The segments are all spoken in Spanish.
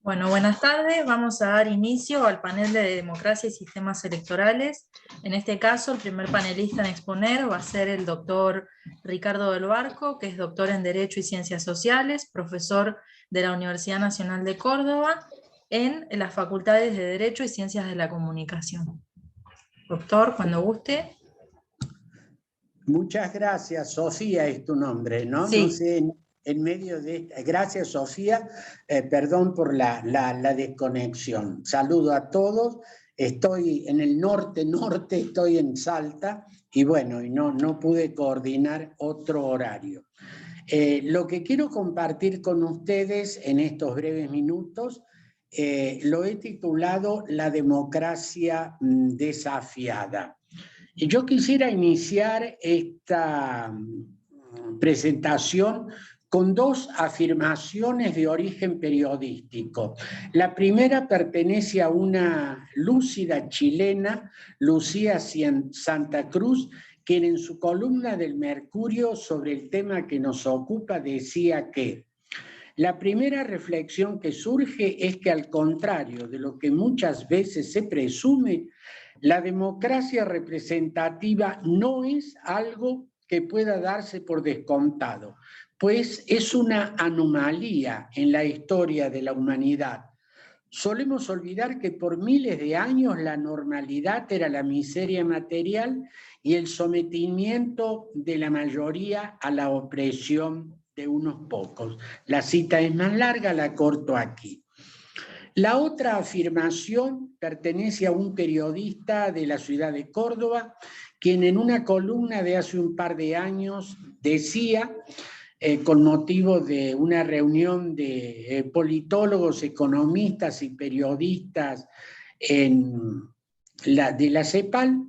Bueno, buenas tardes. Vamos a dar inicio al panel de democracia y sistemas electorales. En este caso, el primer panelista en exponer va a ser el doctor Ricardo del Barco, que es doctor en Derecho y Ciencias Sociales, profesor de la Universidad Nacional de Córdoba, en las facultades de Derecho y Ciencias de la Comunicación. Doctor, cuando guste. Muchas gracias, Sofía es tu nombre, ¿no? Sí. No sé, en medio de esta... Gracias, Sofía. Perdón por la desconexión. Saludo a todos. Estoy en el norte, estoy en Salta, y bueno, no pude coordinar otro horario. Lo que quiero compartir con ustedes en estos breves minutos lo he titulado La democracia desafiada. Y yo quisiera iniciar esta presentación con dos afirmaciones de origen periodístico. La primera pertenece a una lúcida chilena, Lucía Santa Cruz, quien en su columna del Mercurio sobre el tema que nos ocupa decía que la primera reflexión que surge es que, al contrario de lo que muchas veces se presume, la democracia representativa no es algo que pueda darse por descontado, pues es una anomalía en la historia de la humanidad. Solemos olvidar que por miles de años la normalidad era la miseria material y el sometimiento de la mayoría a la opresión de unos pocos. La cita es más larga, la corto aquí. La otra afirmación pertenece a un periodista de la ciudad de Córdoba, quien en una columna de hace un par de años decía, con motivo de una reunión de politólogos, economistas y periodistas de la CEPAL,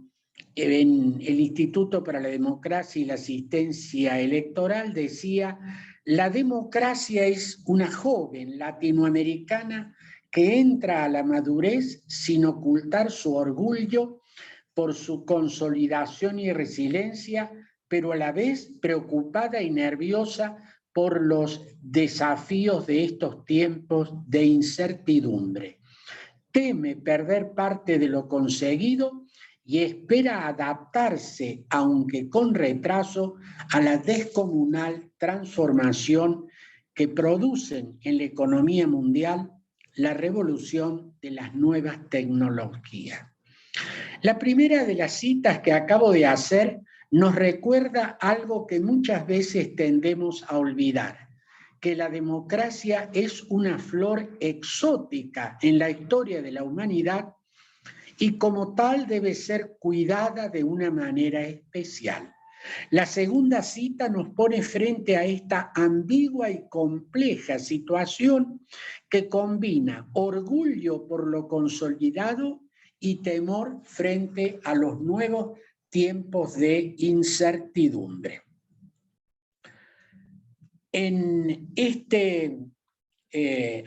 en el Instituto para la Democracia y la Asistencia Electoral, decía: la democracia es una joven latinoamericana que entra a la madurez sin ocultar su orgullo por su consolidación y resiliencia, pero a la vez preocupada y nerviosa por los desafíos de estos tiempos de incertidumbre. Teme perder parte de lo conseguido y espera adaptarse, aunque con retraso, a la descomunal transformación que producen en la economía mundial la revolución de las nuevas tecnologías. La primera de las citas que acabo de hacer nos recuerda algo que muchas veces tendemos a olvidar, que la democracia es una flor exótica en la historia de la humanidad y como tal debe ser cuidada de una manera especial. La segunda cita nos pone frente a esta ambigua y compleja situación que combina orgullo por lo consolidado y temor frente a los nuevos tiempos de incertidumbre. En este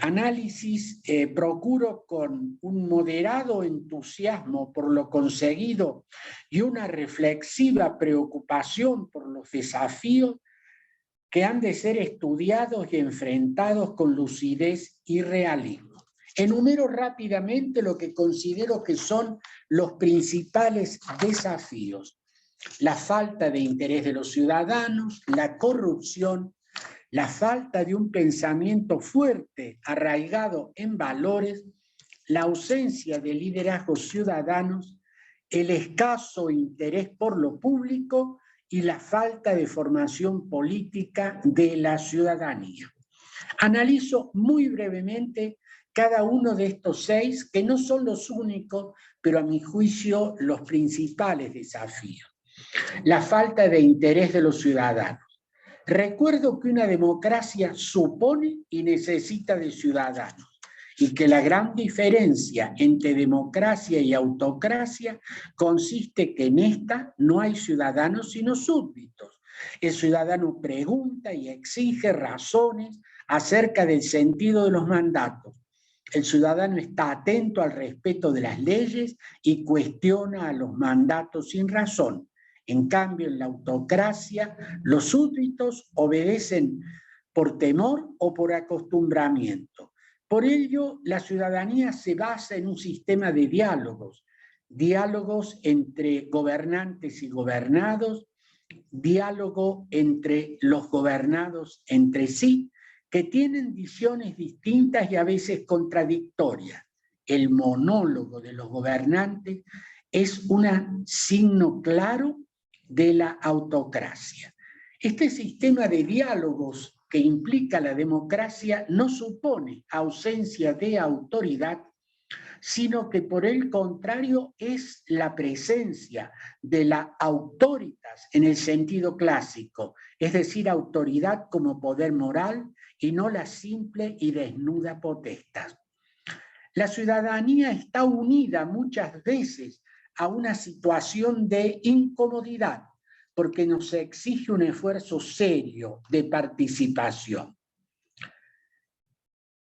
análisis procuro, con un moderado entusiasmo por lo conseguido y una reflexiva preocupación por los desafíos que han de ser estudiados y enfrentados con lucidez y realismo. Enumero rápidamente lo que considero que son los principales desafíos: la falta de interés de los ciudadanos, la corrupción, la falta de un pensamiento fuerte, arraigado en valores, la ausencia de liderazgos ciudadanos, el escaso interés por lo público y la falta de formación política de la ciudadanía. Analizo muy brevemente cada uno de estos 6, que no son los únicos, pero a mi juicio los principales desafíos. La falta de interés de los ciudadanos. Recuerdo que una democracia supone y necesita de ciudadanos, y que la gran diferencia entre democracia y autocracia consiste que en esta no hay ciudadanos sino súbditos. El ciudadano pregunta y exige razones acerca del sentido de los mandatos. El ciudadano está atento al respeto de las leyes y cuestiona a los mandatos sin razón. En cambio, en la autocracia, los súbditos obedecen por temor o por acostumbramiento. Por ello, la ciudadanía se basa en un sistema de diálogos entre gobernantes y gobernados, diálogo entre los gobernados entre sí, que tienen visiones distintas y a veces contradictorias. El monólogo de los gobernantes es un signo claro de la autocracia. Este sistema de diálogos que implica la democracia no supone ausencia de autoridad, sino que por el contrario es la presencia de la autoritas en el sentido clásico, es decir, autoridad como poder moral y no la simple y desnuda potestad. La ciudadanía está unida muchas veces a una situación de incomodidad, porque nos exige un esfuerzo serio de participación.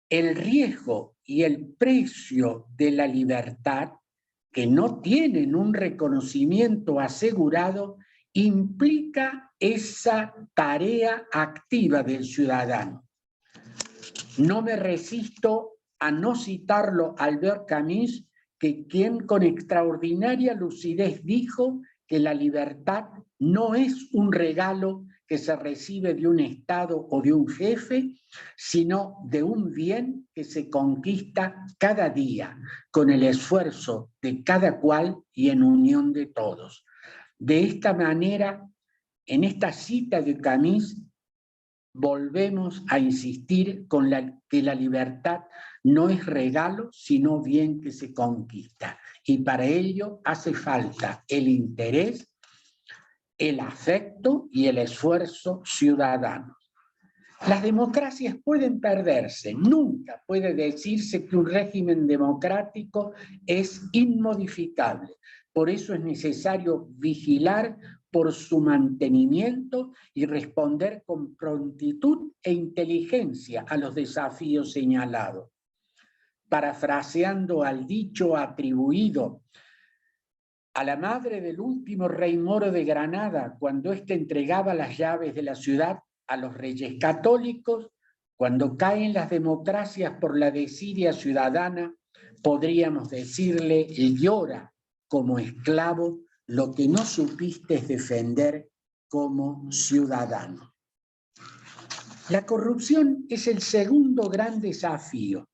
El riesgo y el precio de la libertad, que no tienen un reconocimiento asegurado, implica esa tarea activa del ciudadano. No me resisto a no citarlo Albert Camus, quien con extraordinaria lucidez dijo que la libertad no es un regalo que se recibe de un Estado o de un jefe, sino de un bien que se conquista cada día con el esfuerzo de cada cual y en unión de todos. De esta manera, en esta cita de Camus, volvemos a insistir con que la libertad no es regalo, sino bien que se conquista. Y para ello hace falta el interés, el afecto y el esfuerzo ciudadano. Las democracias pueden perderse. Nunca puede decirse que un régimen democrático es inmodificable. Por eso es necesario vigilar por su mantenimiento y responder con prontitud e inteligencia a los desafíos señalados. Parafraseando al dicho atribuido a la madre del último rey moro de Granada, cuando éste entregaba las llaves de la ciudad a los reyes católicos, cuando caen las democracias por la desidia ciudadana, podríamos decirle: llora como esclavo lo que no supiste defender como ciudadano. La corrupción es el segundo gran desafío.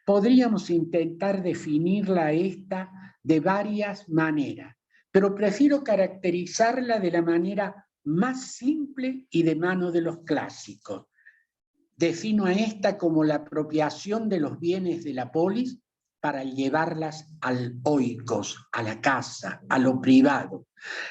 Podríamos intentar definirla esta de varias maneras, pero prefiero caracterizarla de la manera más simple y de mano de los clásicos. Defino a esta como la apropiación de los bienes de la polis para llevarlas al oikos, a la casa, a lo privado.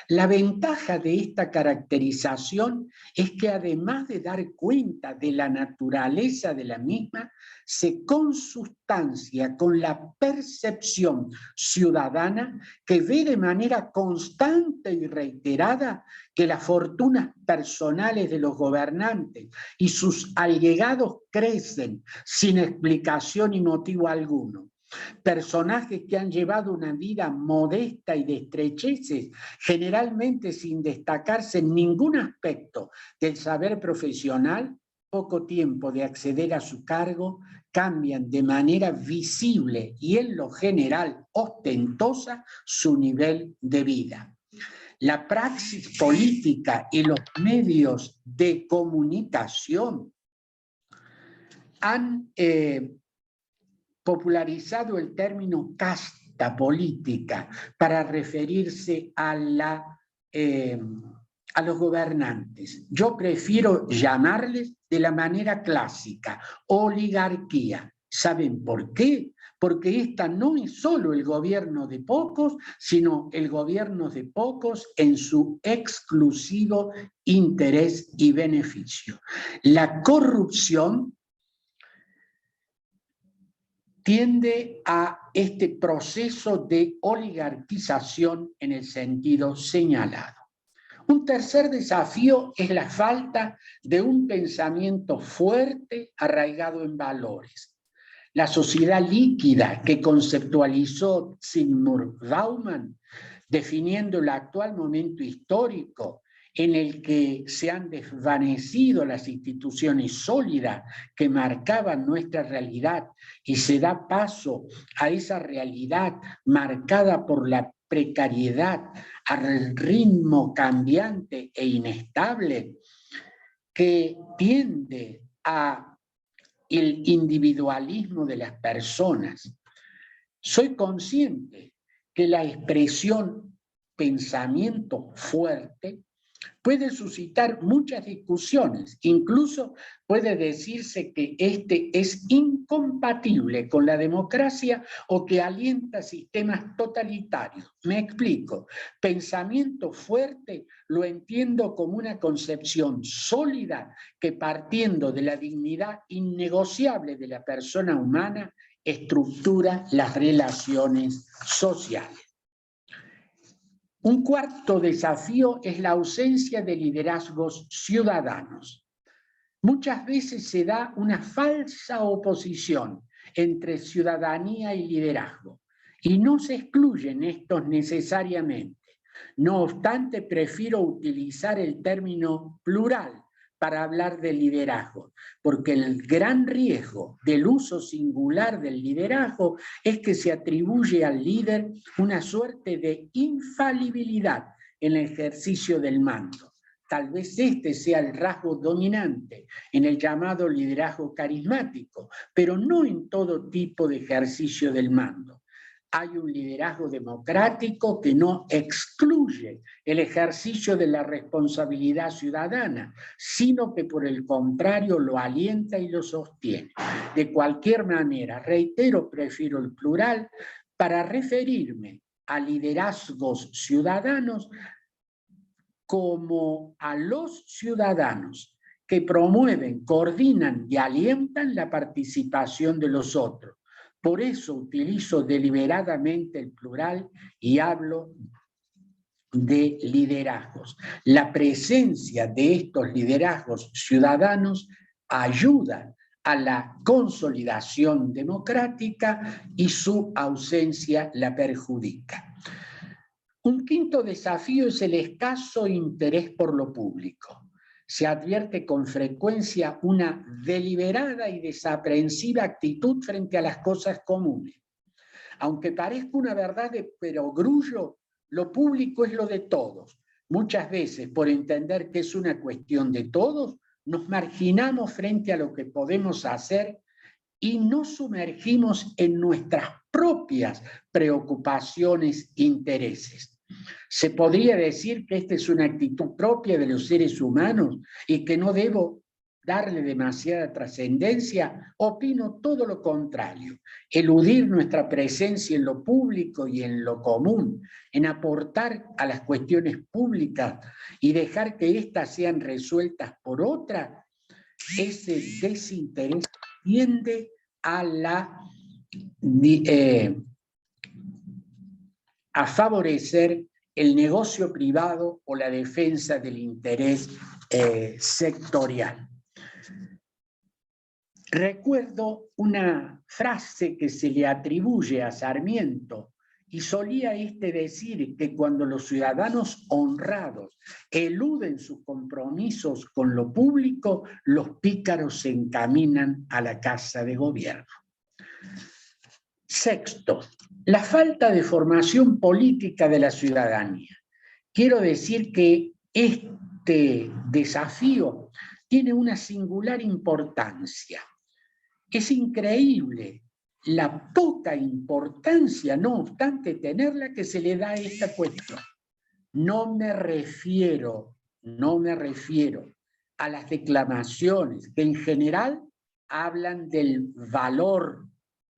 La ventaja de esta caracterización es que además de dar cuenta de la naturaleza de la misma, se consustancia con la percepción ciudadana que ve de manera constante y reiterada que las fortunas personales de los gobernantes y sus allegados crecen sin explicación y motivo alguno. Personajes que han llevado una vida modesta y de estrecheces, generalmente sin destacarse en ningún aspecto del saber profesional, poco tiempo de acceder a su cargo, cambian de manera visible y en lo general ostentosa su nivel de vida. La praxis política y los medios de comunicación han popularizado el término casta política para referirse a los gobernantes. Yo prefiero llamarles de la manera clásica, oligarquía. ¿Saben por qué? Porque esta no es solo el gobierno de pocos, sino el gobierno de pocos en su exclusivo interés y beneficio. La corrupción tiende a este proceso de oligarquización en el sentido señalado. Un tercer desafío es la falta de un pensamiento fuerte arraigado en valores. La sociedad líquida que conceptualizó Zygmunt Bauman, definiendo el actual momento histórico en el que se han desvanecido las instituciones sólidas que marcaban nuestra realidad y se da paso a esa realidad marcada por la precariedad, al ritmo cambiante e inestable que tiende a el individualismo de las personas. Soy consciente que la expresión pensamiento fuerte puede suscitar muchas discusiones, incluso puede decirse que este es incompatible con la democracia o que alienta sistemas totalitarios. Me explico. Pensamiento fuerte lo entiendo como una concepción sólida que, partiendo de la dignidad innegociable de la persona humana, estructura las relaciones sociales. Un cuarto desafío es la ausencia de liderazgos ciudadanos. Muchas veces se da una falsa oposición entre ciudadanía y liderazgo, y no se excluyen estos necesariamente. No obstante, prefiero utilizar el término plural para hablar de liderazgo, porque el gran riesgo del uso singular del liderazgo es que se atribuye al líder una suerte de infalibilidad en el ejercicio del mando. Tal vez este sea el rasgo dominante en el llamado liderazgo carismático, pero no en todo tipo de ejercicio del mando. Hay un liderazgo democrático que no excluye el ejercicio de la responsabilidad ciudadana, sino que por el contrario lo alienta y lo sostiene. De cualquier manera, reitero, prefiero el plural para referirme a liderazgos ciudadanos como a los ciudadanos que promueven, coordinan y alientan la participación de los otros. Por eso utilizo deliberadamente el plural y hablo de liderazgos. La presencia de estos liderazgos ciudadanos ayuda a la consolidación democrática y su ausencia la perjudica. Un quinto desafío es el escaso interés por lo público. Se advierte con frecuencia una deliberada y desaprensiva actitud frente a las cosas comunes. Aunque parezca una verdad de perogrullo, lo público es lo de todos. Muchas veces, por entender que es una cuestión de todos, nos marginamos frente a lo que podemos hacer y nos sumergimos en nuestras propias preocupaciones e intereses. Se podría decir que esta es una actitud propia de los seres humanos y que no debo darle demasiada trascendencia. Opino todo lo contrario. Eludir nuestra presencia en lo público y en lo común, en aportar a las cuestiones públicas y dejar que éstas sean resueltas por otra, ese desinterés tiende a favorecer el negocio privado o la defensa del interés sectorial. Recuerdo una frase que se le atribuye a Sarmiento y solía decir que cuando los ciudadanos honrados eluden sus compromisos con lo público, los pícaros se encaminan a la casa de gobierno. Sexto, la falta de formación política de la ciudadanía. Quiero decir que este desafío tiene una singular importancia. Es increíble la poca importancia, no obstante tenerla, que se le da a esta cuestión. No me refiero a las declamaciones que en general hablan del valor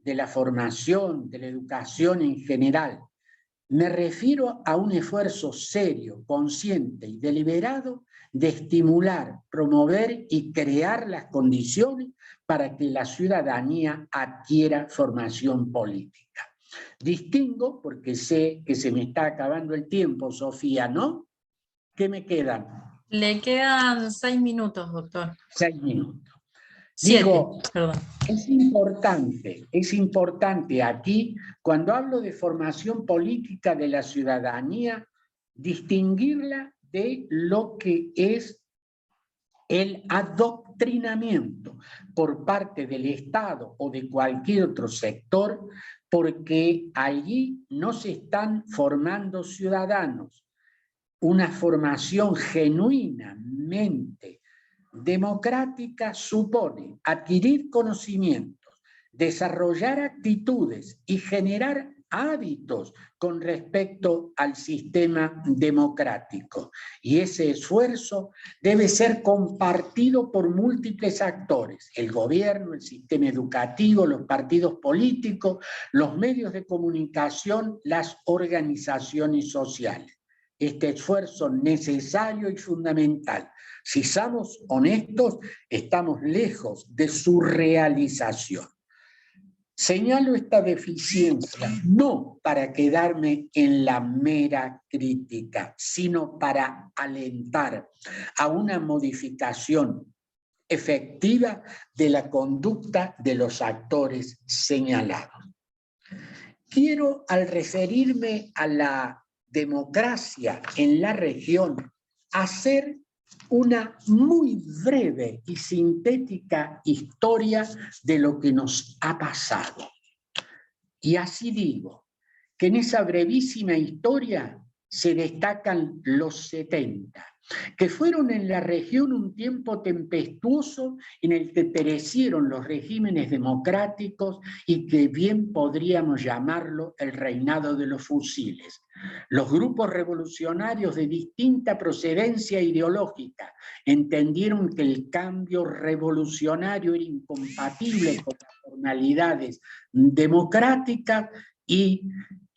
de la formación, de la educación en general. Me refiero a un esfuerzo serio, consciente y deliberado de estimular, promover y crear las condiciones para que la ciudadanía adquiera formación política. Distingo, porque sé que se me está acabando el tiempo, Sofía, ¿no? ¿Qué me quedan? Le quedan 6 minutos, doctor. 6 minutos. 7, Digo, perdón. Es importante aquí, cuando hablo de formación política de la ciudadanía, distinguirla de lo que es el adoctrinamiento por parte del Estado o de cualquier otro sector, porque allí no se están formando ciudadanos. Una formación genuinamente democrática supone adquirir conocimientos, desarrollar actitudes y generar hábitos con respecto al sistema democrático. Y ese esfuerzo debe ser compartido por múltiples actores: el gobierno, el sistema educativo, los partidos políticos, los medios de comunicación, las organizaciones sociales. Este esfuerzo necesario y fundamental, si somos honestos, estamos lejos de su realización. Señalo esta deficiencia no para quedarme en la mera crítica, sino para alentar a una modificación efectiva de la conducta de los actores señalados. Quiero, al referirme a la democracia en la región, hacer una muy breve y sintética historia de lo que nos ha pasado. Y así digo, que en esa brevísima historia se destacan los 70, que fueron en la región un tiempo tempestuoso en el que perecieron los regímenes democráticos y que bien podríamos llamarlo el reinado de los fusiles. Los grupos revolucionarios de distinta procedencia ideológica entendieron que el cambio revolucionario era incompatible con las formalidades democráticas y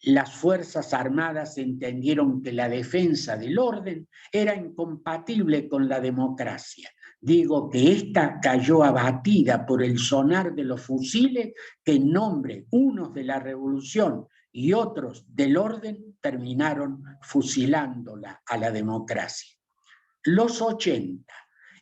las Fuerzas Armadas entendieron que la defensa del orden era incompatible con la democracia. Digo que esta cayó abatida por el sonar de los fusiles que, en nombre unos de la revolución y otros del orden, terminaron fusilándola a la democracia. Los 80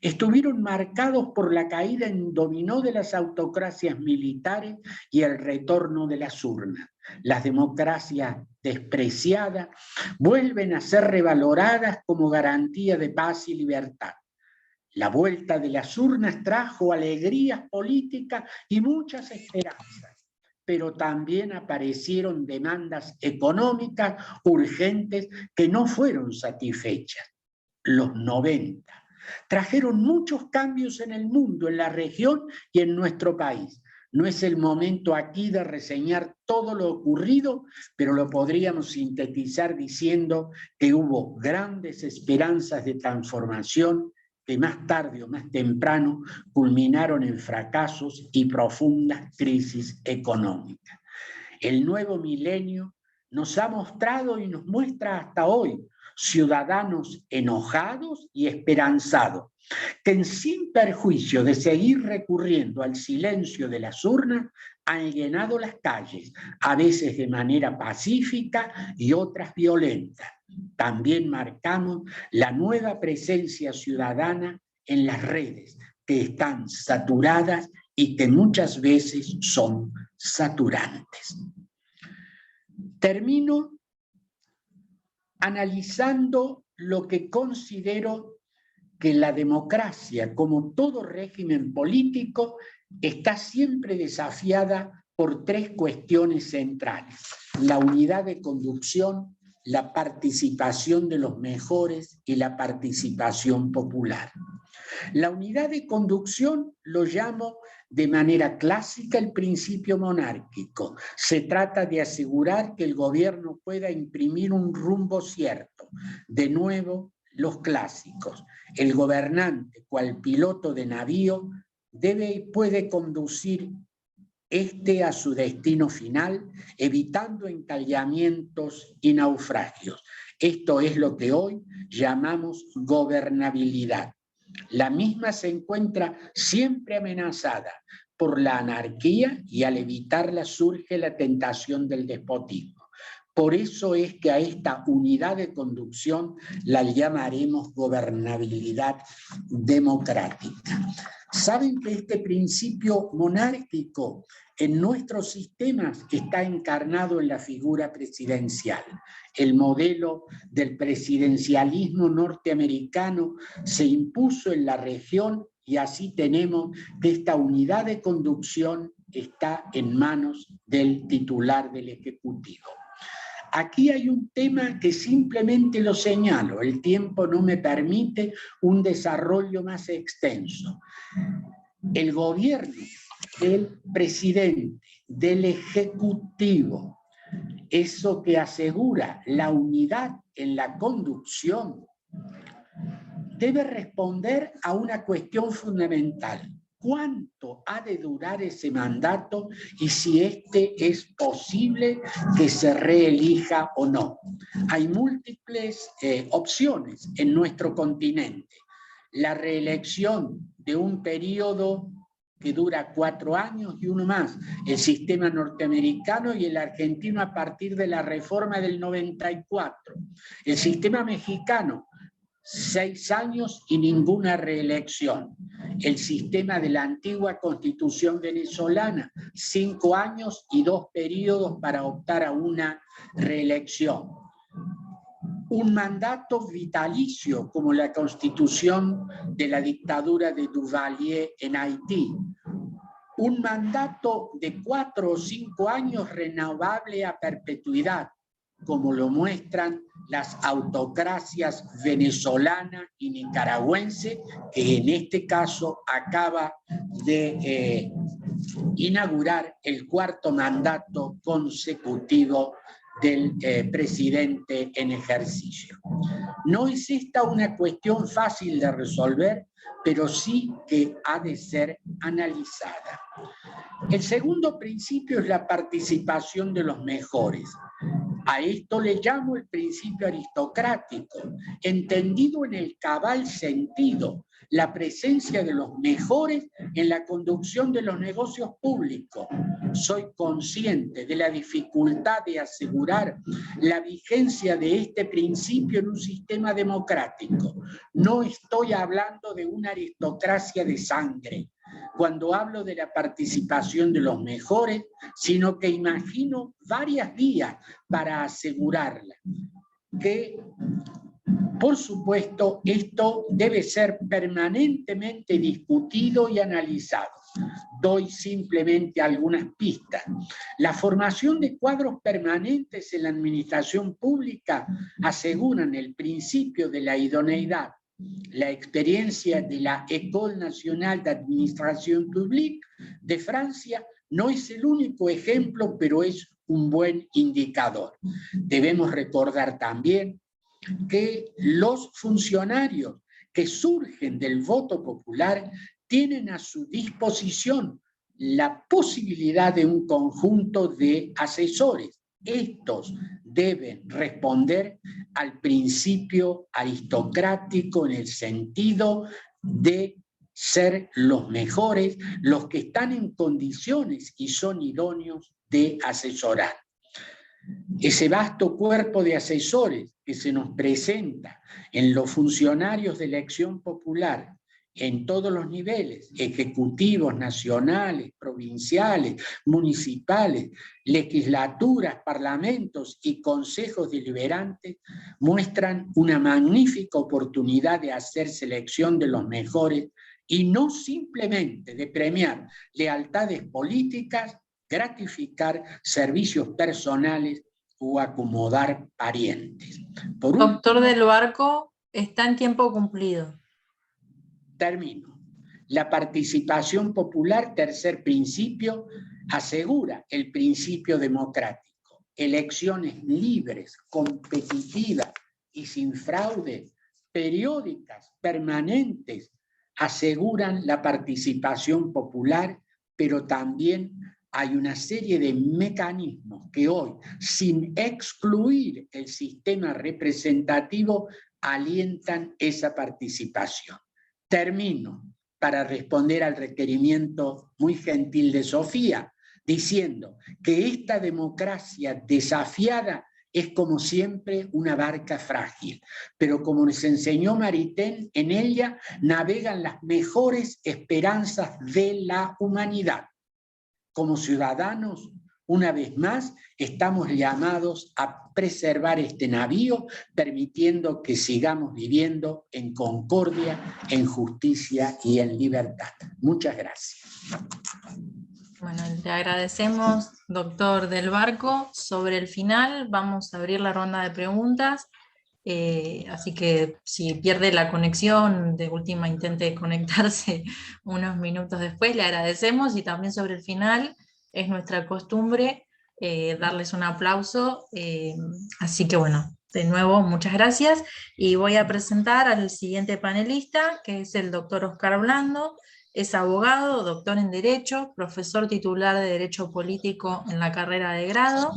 estuvieron marcados por la caída en dominó de las autocracias militares y el retorno de las urnas. Las democracias despreciadas vuelven a ser revaloradas como garantía de paz y libertad. La vuelta de las urnas trajo alegrías políticas y muchas esperanzas, pero también aparecieron demandas económicas urgentes que no fueron satisfechas. Los 90 trajeron muchos cambios en el mundo, en la región y en nuestro país. No es el momento aquí de reseñar todo lo ocurrido, pero lo podríamos sintetizar diciendo que hubo grandes esperanzas de transformación que más tarde o más temprano culminaron en fracasos y profundas crisis económicas. El nuevo milenio nos ha mostrado y nos muestra hasta hoy ciudadanos enojados y esperanzados, que sin perjuicio de seguir recurriendo al silencio de las urnas, han llenado las calles, a veces de manera pacífica y otras violentas. También marcamos la nueva presencia ciudadana en las redes, que están saturadas y que muchas veces son saturantes. Termino analizando lo que considero que la democracia, como todo régimen político, está siempre desafiada por tres cuestiones centrales: la unidad de conducción, la participación de los mejores y la participación popular. La unidad de conducción lo llamo de manera clásica el principio monárquico. Se trata de asegurar que el gobierno pueda imprimir un rumbo cierto. De nuevo, los clásicos. El gobernante, cual piloto de navío, debe y puede conducir a su destino final, evitando encallamientos y naufragios. Esto es lo que hoy llamamos gobernabilidad. La misma se encuentra siempre amenazada por la anarquía y al evitarla surge la tentación del despotismo. Por eso es que a esta unidad de conducción la llamaremos gobernabilidad democrática. Saben que este principio monárquico en nuestros sistemas está encarnado en la figura presidencial. El modelo del presidencialismo norteamericano se impuso en la región y así tenemos que esta unidad de conducción está en manos del titular del Ejecutivo. Aquí hay un tema que simplemente lo señalo, el tiempo no me permite un desarrollo más extenso. El gobierno, el presidente, del Ejecutivo, eso que asegura la unidad en la conducción, debe responder a una cuestión fundamental. ¿Cuánto ha de durar ese mandato y si es posible que se reelija o no? Hay múltiples opciones en nuestro continente. La reelección de un periodo que dura 4 años y uno más, el sistema norteamericano y el argentino a partir de la reforma del 94. El sistema mexicano, 6 años y ninguna reelección. El sistema de la antigua Constitución venezolana, 5 años y 2 periodos para optar a una reelección. Un mandato vitalicio como la Constitución de la dictadura de Duvalier en Haití. Un mandato de 4 o 5 años renovable a perpetuidad, como lo muestran las autocracias venezolana y nicaragüense, que en este caso acaba de inaugurar el 4º mandato consecutivo del presidente en ejercicio. No es esta una cuestión fácil de resolver, pero sí que ha de ser analizada. El segundo principio es la participación de los mejores. A esto le llamo el principio aristocrático, entendido en el cabal sentido, la presencia de los mejores en la conducción de los negocios públicos. Soy consciente de la dificultad de asegurar la vigencia de este principio en un sistema democrático. No estoy hablando de una aristocracia de sangre cuando hablo de la participación de los mejores, sino que imagino varias vías para asegurarla. Que, por supuesto, esto debe ser permanentemente discutido y analizado. Doy simplemente algunas pistas. La formación de cuadros permanentes en la administración pública aseguran el principio de la idoneidad. La experiencia de la École Nationale d'Administration Publique de Francia no es el único ejemplo, pero es un buen indicador. Debemos recordar también que los funcionarios que surgen del voto popular tienen a su disposición la posibilidad de un conjunto de asesores. Estos deben responder al principio aristocrático en el sentido de ser los mejores, los que están en condiciones y son idóneos de asesorar. Ese vasto cuerpo de asesores que se nos presenta en los funcionarios de elección popular, en todos los niveles, ejecutivos, nacionales, provinciales, municipales, legislaturas, parlamentos y consejos deliberantes, muestran una magnífica oportunidad de hacer selección de los mejores y no simplemente de premiar lealtades políticas, gratificar servicios personales o acomodar parientes. Doctor del Barco, está en tiempo cumplido. Termino. La participación popular, tercer principio, asegura el principio democrático. Elecciones libres, competitivas y sin fraude, periódicas, permanentes, aseguran la participación popular, pero también hay una serie de mecanismos que hoy, sin excluir el sistema representativo, alientan esa participación. Termino para responder al requerimiento muy gentil de Sofía, diciendo que esta democracia desafiada es como siempre una barca frágil, pero como nos enseñó Maritain, en ella navegan las mejores esperanzas de la humanidad. Como ciudadanos, una vez más, estamos llamados a preservar este navío, permitiendo que sigamos viviendo en concordia, en justicia y en libertad. Muchas gracias. Bueno, le agradecemos, doctor Del Barco. Sobre el final vamos a abrir la ronda de preguntas, así que si pierde la conexión, de última intente conectarse unos minutos después, le agradecemos, y también sobre el final es nuestra costumbre darles un aplauso, así que bueno, de nuevo muchas gracias, y voy a presentar al siguiente panelista, que es el doctor Oscar Blando. Es abogado, doctor en Derecho, profesor titular de Derecho Político en la carrera de grado,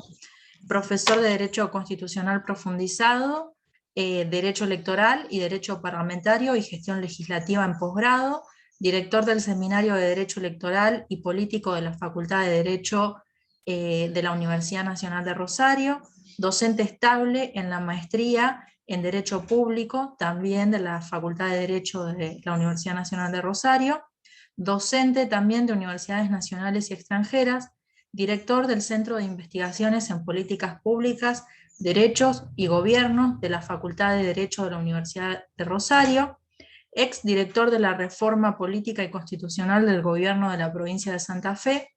profesor de Derecho Constitucional Profundizado, Derecho Electoral y Derecho Parlamentario y Gestión Legislativa en posgrado, director del Seminario de Derecho Electoral y Político de la Facultad de Derecho de la Universidad Nacional de Rosario, docente estable en la maestría en Derecho Público, también de la Facultad de Derecho de la Universidad Nacional de Rosario, docente también de universidades nacionales y extranjeras, director del Centro de Investigaciones en Políticas Públicas, Derechos y Gobiernos de la Facultad de Derecho de la Universidad de Rosario, ex director de la Reforma Política y Constitucional del Gobierno de la Provincia de Santa Fe.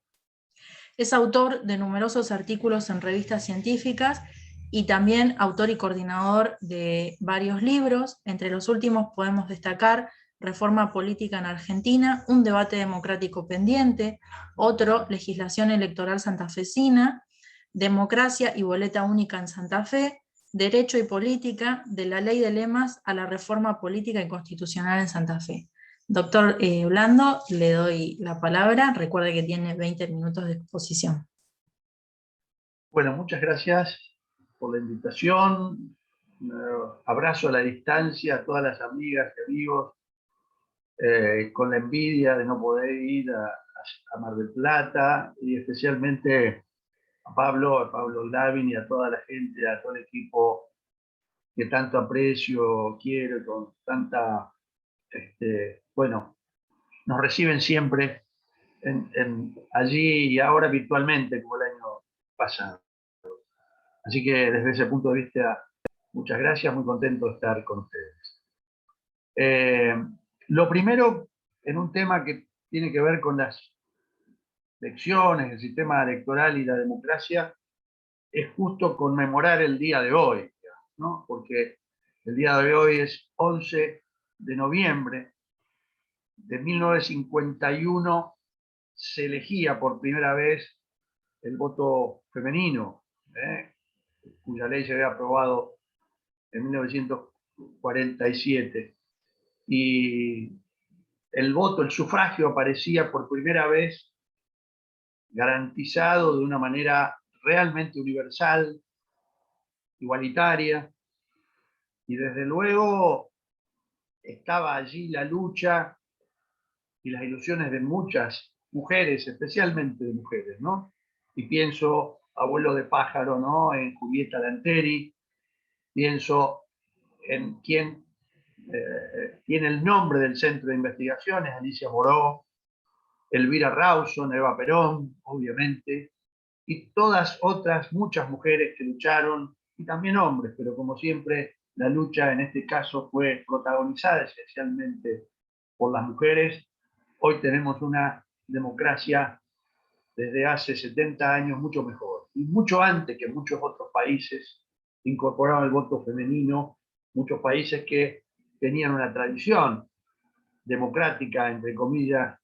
Es autor de numerosos artículos en revistas científicas y también autor y coordinador de varios libros. Entre los últimos podemos destacar Reforma Política en Argentina, un debate democrático pendiente; otro, Legislación Electoral Santafesina; Democracia y Boleta Única en Santa Fe; Derecho y Política, de la Ley de Lemas a la Reforma Política y Constitucional en Santa Fe. Doctor Blando, le doy la palabra. Recuerde que tiene 20 minutos de exposición. Bueno, muchas gracias por la invitación. Abrazo a la distancia a todas las amigas y amigos, con la envidia de no poder ir a Mar del Plata, y especialmente a Pablo Glavin y a toda la gente, a todo el equipo que tanto aprecio, quiero, con tanta, bueno, nos reciben siempre allí y ahora virtualmente, como el año pasado. Así que desde ese punto de vista, muchas gracias, muy contento de estar con ustedes. Lo primero, en un tema que tiene que ver con las elecciones, el sistema electoral y la democracia, es justo conmemorar el día de hoy, ¿no? Porque el día de hoy es 11 de noviembre de 1951, se elegía por primera vez el voto femenino, cuya ley se había aprobado en 1947. Y el voto, el sufragio aparecía por primera vez garantizado de una manera realmente universal, igualitaria, y desde luego estaba allí la lucha y las ilusiones de muchas mujeres, especialmente de mujeres, ¿no? Y pienso, Abuelo de pájaro, ¿no?, en Julieta Lanteri, pienso en quien tiene el nombre del Centro de Investigaciones, Alicia Moró, Elvira Rawson, Eva Perón, obviamente, y todas otras muchas mujeres que lucharon, y también hombres, pero como siempre la lucha en este caso fue protagonizada esencialmente por las mujeres. Hoy tenemos una democracia desde hace 70 años mucho mejor, y mucho antes que muchos otros países incorporaron el voto femenino, muchos países que tenían una tradición democrática, entre comillas,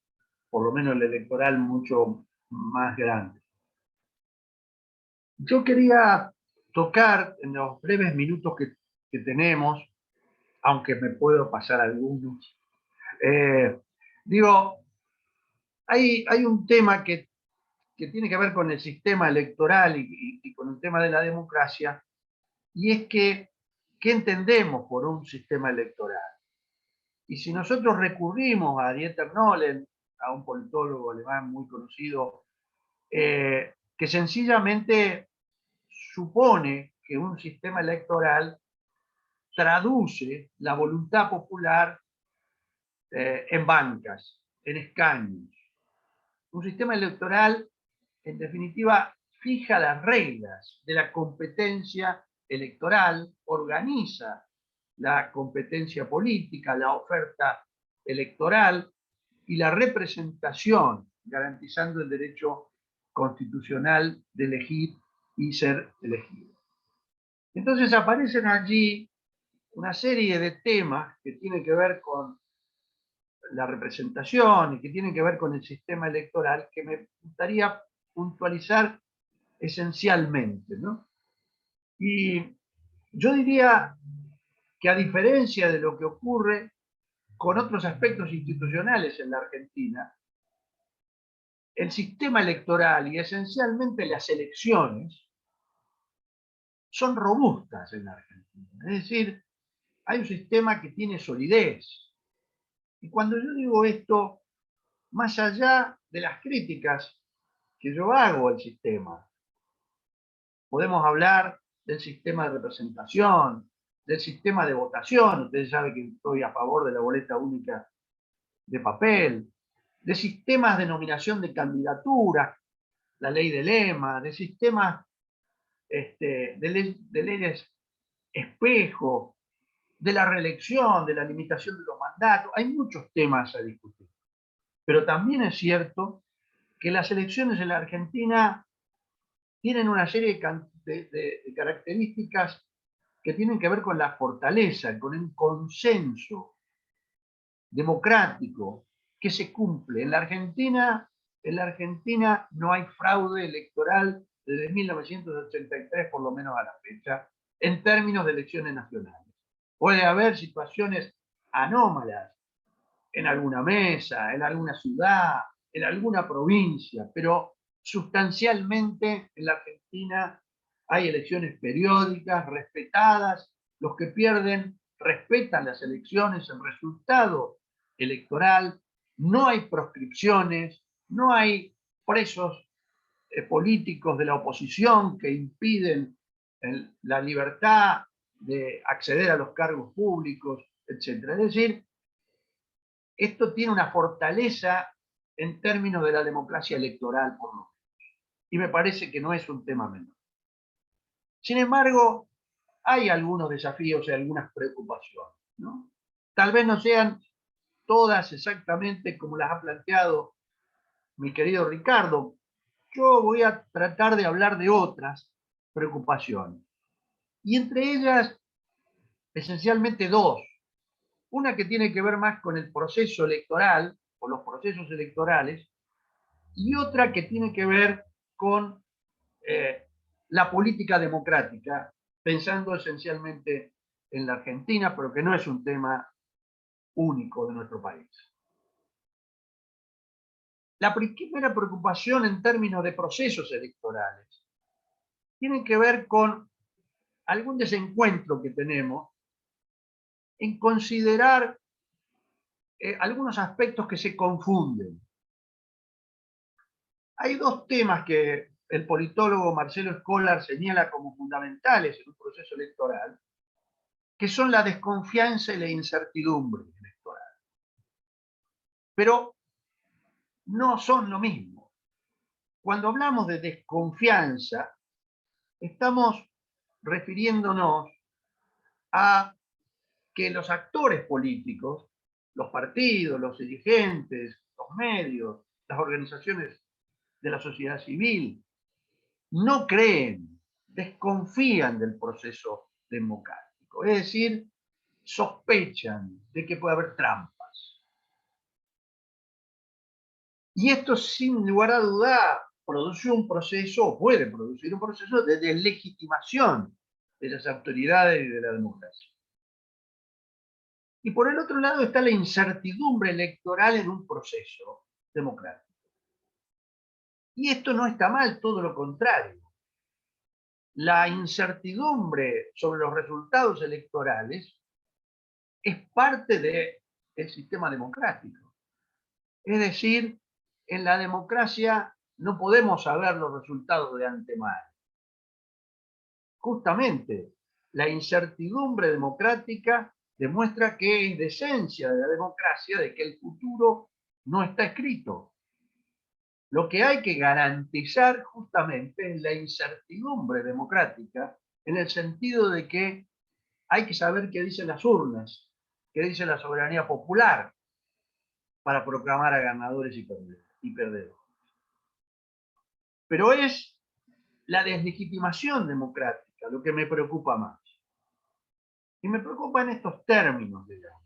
por lo menos el electoral, mucho más grande. Yo quería tocar en los breves minutos que tenemos, aunque me puedo pasar algunos, digo, hay un tema que tiene que ver con el sistema electoral y con el tema de la democracia, y es que, ¿qué entendemos por un sistema electoral? Y si nosotros recurrimos a Dieter Nolen, a un politólogo alemán muy conocido, que sencillamente supone que un sistema electoral traduce la voluntad popular en bancas, en escaños. Un sistema electoral, en definitiva, fija las reglas de la competencia electoral, organiza la competencia política, la oferta electoral y la representación, garantizando el derecho constitucional de elegir y ser elegido. Entonces aparecen allí una serie de temas que tienen que ver con la representación y que tienen que ver con el sistema electoral que me gustaría puntualizar esencialmente, ¿no? Y yo diría que a diferencia de lo que ocurre con otros aspectos institucionales en la Argentina, el sistema electoral y esencialmente las elecciones son robustas en la Argentina. Es decir, hay un sistema que tiene solidez. Y cuando yo digo esto, más allá de las críticas que yo hago al sistema, podemos hablar del sistema de representación, del sistema de votación. Ustedes saben que estoy a favor de la boleta única de papel, de sistemas de nominación de candidaturas, la ley de lema, de sistemas de leyes espejo, de la reelección, de la limitación de los mandatos. Hay muchos temas a discutir. Pero también es cierto que las elecciones en la Argentina tienen una serie de características que tienen que ver con la fortaleza, con el consenso democrático que se cumple. En la Argentina no hay fraude electoral desde 1983, por lo menos a la fecha, en términos de elecciones nacionales. Puede haber situaciones anómalas en alguna mesa, en alguna ciudad, en alguna provincia, pero sustancialmente en la Argentina hay elecciones periódicas, respetadas, los que pierden respetan las elecciones, el resultado electoral, no hay proscripciones, no hay presos políticos de la oposición que impiden la libertad de acceder a los cargos públicos, etc. Es decir, esto tiene una fortaleza en términos de la democracia electoral, por lo menos. Y me parece que no es un tema menor. Sin embargo, hay algunos desafíos y algunas preocupaciones, ¿no? Tal vez no sean todas exactamente como las ha planteado mi querido Ricardo. Yo voy a tratar de hablar de otras preocupaciones. Y entre ellas, esencialmente dos. Una que tiene que ver más con el proceso electoral, o los procesos electorales, y otra que tiene que ver con la política democrática, pensando esencialmente en la Argentina, pero que no es un tema único de nuestro país. La primera preocupación en términos de procesos electorales tiene que ver con algún desencuentro que tenemos en considerar algunos aspectos que se confunden. Hay dos temas que el politólogo Marcelo Escolar señala como fundamentales en un proceso electoral, que son la desconfianza y la incertidumbre electoral. Pero no son lo mismo. Cuando hablamos de desconfianza, estamos refiriéndonos a que los actores políticos, los partidos, los dirigentes, los medios, las organizaciones de la sociedad civil, no creen, desconfían del proceso democrático. Es decir, sospechan de que puede haber trampas. Y esto, sin lugar a duda, produce un proceso, o puede producir un proceso de deslegitimación de las autoridades y de la democracia. Y por el otro lado está la incertidumbre electoral en un proceso democrático. Y esto no está mal, todo lo contrario. La incertidumbre sobre los resultados electorales es parte del sistema democrático. Es decir, en la democracia no podemos saber los resultados de antemano. justamente la incertidumbre democrática demuestra que es de esencia de la democracia de que el futuro no está escrito. Lo que hay que garantizar justamente es la incertidumbre democrática, en el sentido de que hay que saber qué dicen las urnas, qué dice la soberanía popular, para proclamar a ganadores y perdedores. Pero es la deslegitimación democrática lo que me preocupa más. Y me preocupa en estos términos, digamos.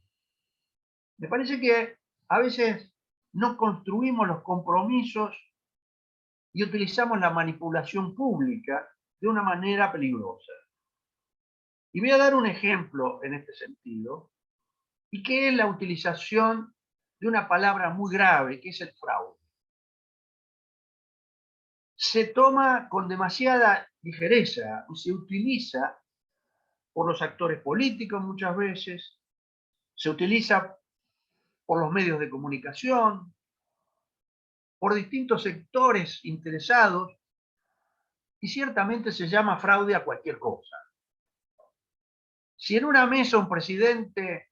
Me parece que a veces no construimos los compromisos y utilizamos la manipulación pública de una manera peligrosa. Y voy a dar un ejemplo en este sentido, y que es la utilización de una palabra muy grave, que es el fraude. Se toma con demasiada ligereza y se utiliza por los actores políticos muchas veces, se utiliza por los medios de comunicación, por distintos sectores interesados, y ciertamente se llama fraude a cualquier cosa. Si en una mesa un presidente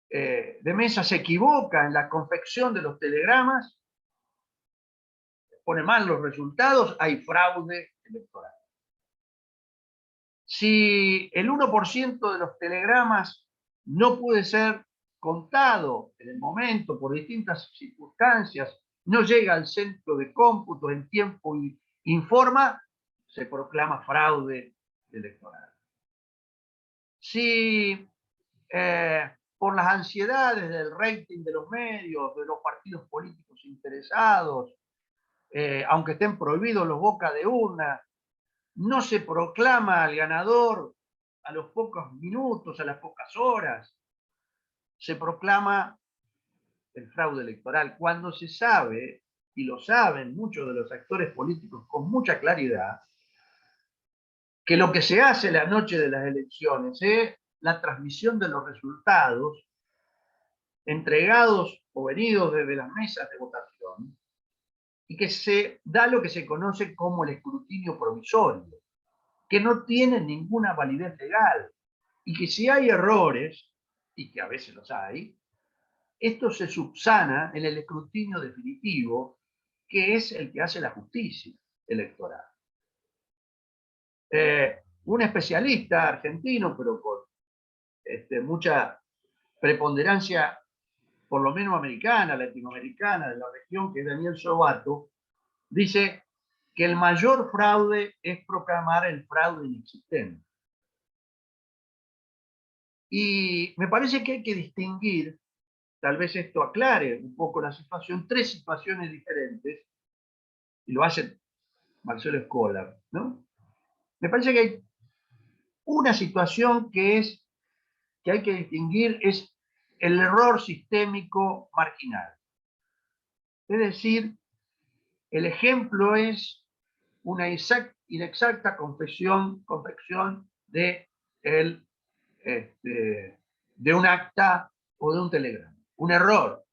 de mesa se equivoca en la confección de los telegramas, pone mal los resultados, hay fraude electoral. Si el 1% de los telegramas no puede ser contado en el momento por distintas circunstancias, no llega al centro de cómputo en tiempo y informa, se proclama fraude electoral. Si por las ansiedades del rating de los medios, de los partidos políticos interesados, aunque estén prohibidos los boca de urna, no se proclama al ganador a los pocos minutos, a las pocas horas, se proclama el fraude electoral, cuando se sabe, y lo saben muchos de los actores políticos con mucha claridad, que lo que se hace la noche de las elecciones es la transmisión de los resultados entregados o venidos desde las mesas de votación, y que se da lo que se conoce como el escrutinio provisorio, que no tiene ninguna validez legal, y que si hay errores, y que a veces los hay, esto se subsana en el escrutinio definitivo, que es el que hace la justicia electoral. Un especialista argentino, pero con mucha preponderancia, por lo menos americana, latinoamericana, de la región, que es Daniel Sobato, dice que el mayor fraude es proclamar el fraude inexistente. Y me parece que hay que distinguir, tal vez esto aclare un poco la situación, tres situaciones diferentes, y lo hace Marcelo Escolar, ¿no? Me parece que hay una situación que hay que distinguir, es el error sistémico marginal. Es decir, el ejemplo es una inexacta confección de, de un acta o de un telegrama. Un error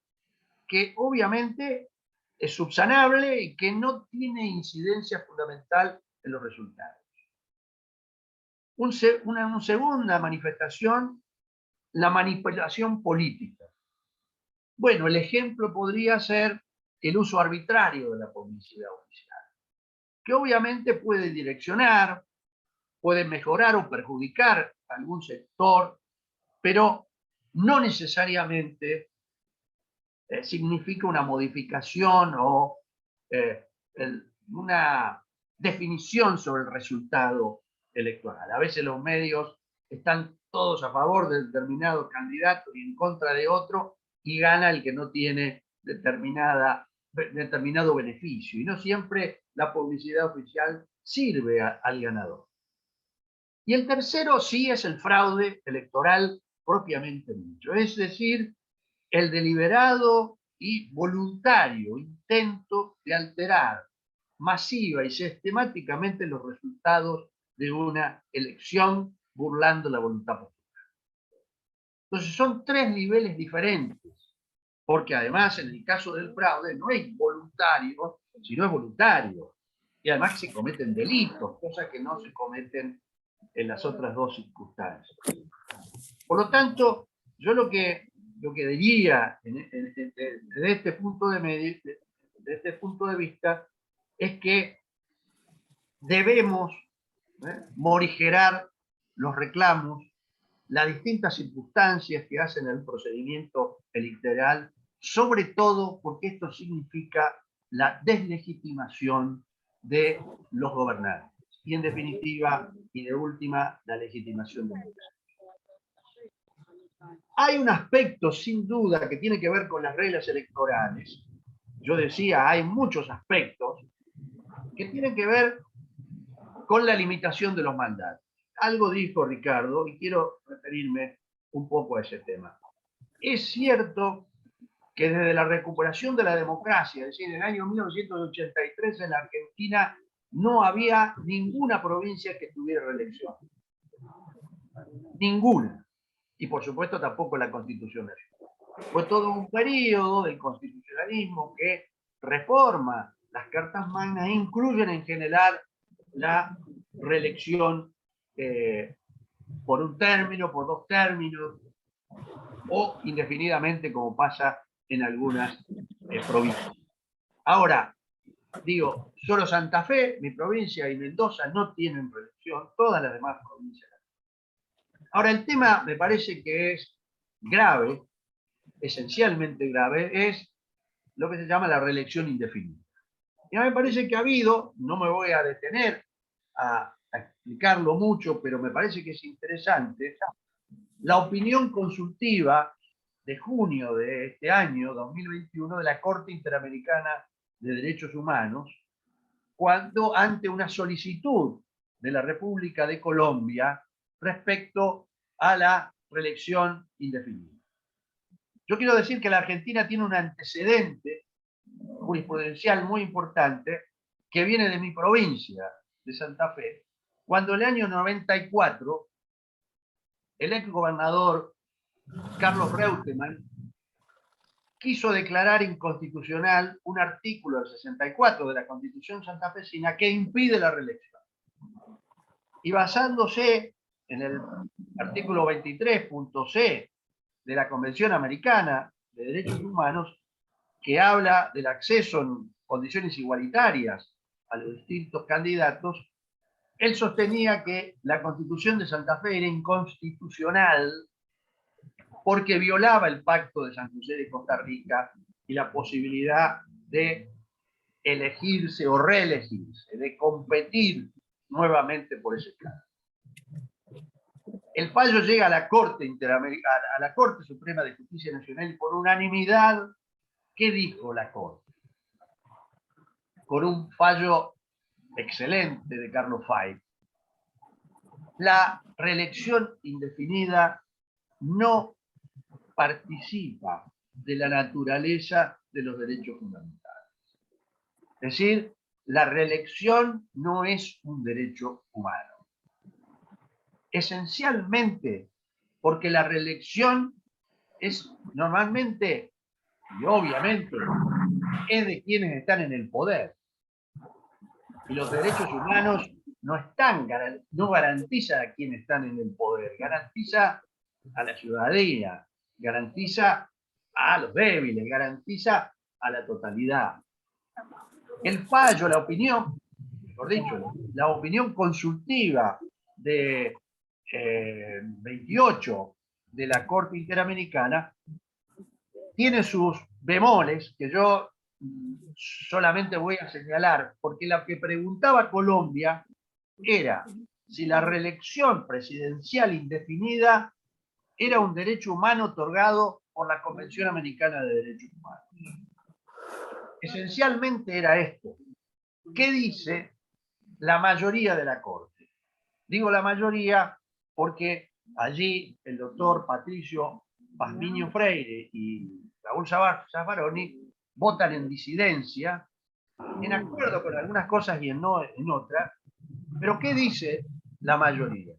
que obviamente es subsanable y que no tiene incidencia fundamental en los resultados. Una segunda manifestación, la manipulación política. Bueno, el ejemplo podría ser el uso arbitrario de la publicidad oficial, que obviamente puede direccionar, puede mejorar o perjudicar a algún sector, pero no necesariamente significa una modificación o una definición sobre el resultado electoral. A veces los medios están todos a favor de determinado candidato y en contra de otro, y gana el que no tiene determinado beneficio. Y no siempre la publicidad oficial sirve al ganador. Y el tercero sí es el fraude electoral propiamente dicho, es decir, el deliberado y voluntario intento de alterar masiva y sistemáticamente los resultados de una elección burlando la voluntad popular. Entonces son tres niveles diferentes, porque además en el caso del fraude no es voluntario, sino es voluntario. y además se cometen delitos, cosas que no se cometen en las otras dos circunstancias. Por lo tanto, yo lo que diría desde este punto de vista es que debemos morigerar los reclamos, las distintas circunstancias que hacen el procedimiento electoral, sobre todo porque esto significa la deslegitimación de los gobernantes y, en definitiva, y de última, la legitimación democrática. Hay un aspecto, sin duda, que tiene que ver con las reglas electorales. Yo decía, hay muchos aspectos que tienen que ver con la limitación de los mandatos. Algo dijo Ricardo y quiero referirme un poco a ese tema. Es cierto que desde la recuperación de la democracia, es decir, en el año 1983 en la Argentina no había ninguna provincia que tuviera reelección. Ninguna. Y por supuesto tampoco la Constitución nacional. Fue todo un periodo del constitucionalismo que reforma las cartas magnas e incluyen en general la reelección por un término, por dos términos, o indefinidamente, como pasa en algunas provincias. Ahora, digo, solo Santa Fe, mi provincia, y Mendoza no tienen reelección, todas las demás provincias. Ahora, el tema me parece que es grave, esencialmente grave, es lo que se llama la reelección indefinida. Y a mí me parece que ha habido, no me voy a detener a explicarlo mucho, pero me parece que es interesante, la opinión consultiva de junio de este año, 2021, de la Corte Interamericana de Derechos Humanos, cuando ante una solicitud de la República de Colombia respecto a la reelección indefinida. Yo quiero decir que la Argentina tiene un antecedente jurisprudencial muy importante que viene de mi provincia, de Santa Fe, cuando en el año 94 el ex gobernador Carlos Reutemann quiso declarar inconstitucional un artículo del 64 de la Constitución santafesina que impide la reelección. Y basándose en el artículo 23.c de la Convención Americana de Derechos Humanos, que habla del acceso en condiciones igualitarias a los distintos candidatos, él sostenía que la Constitución de Santa Fe era inconstitucional porque violaba el Pacto de San José de Costa Rica y la posibilidad de elegirse o reelegirse, de competir nuevamente por ese cargo. El fallo llega a la Corte Interamericana, a la Corte Suprema de Justicia Nacional, y por unanimidad, ¿qué dijo la Corte? Con un fallo excelente de Carlos Fay. La reelección indefinida no participa de la naturaleza de los derechos fundamentales. Es decir, la reelección no es un derecho humano. Esencialmente porque la reelección es normalmente y obviamente es de quienes están en el poder. Y los derechos humanos no garantiza a quienes están en el poder, garantiza a la ciudadanía, garantiza a los débiles, garantiza a la totalidad. El fallo, la opinión, mejor dicho, la opinión consultiva de 28 de la Corte Interamericana tiene sus bemoles que yo solamente voy a señalar, porque lo que preguntaba Colombia era si la reelección presidencial indefinida era un derecho humano otorgado por la Convención Americana de Derechos Humanos. Esencialmente era esto. ¿Qué dice la mayoría de la Corte? Digo la mayoría porque allí el doctor Patricio Pazmiño Freire y Raúl Zaffaroni votan en disidencia, en acuerdo con algunas cosas y en otras. Pero ¿qué dice la mayoría?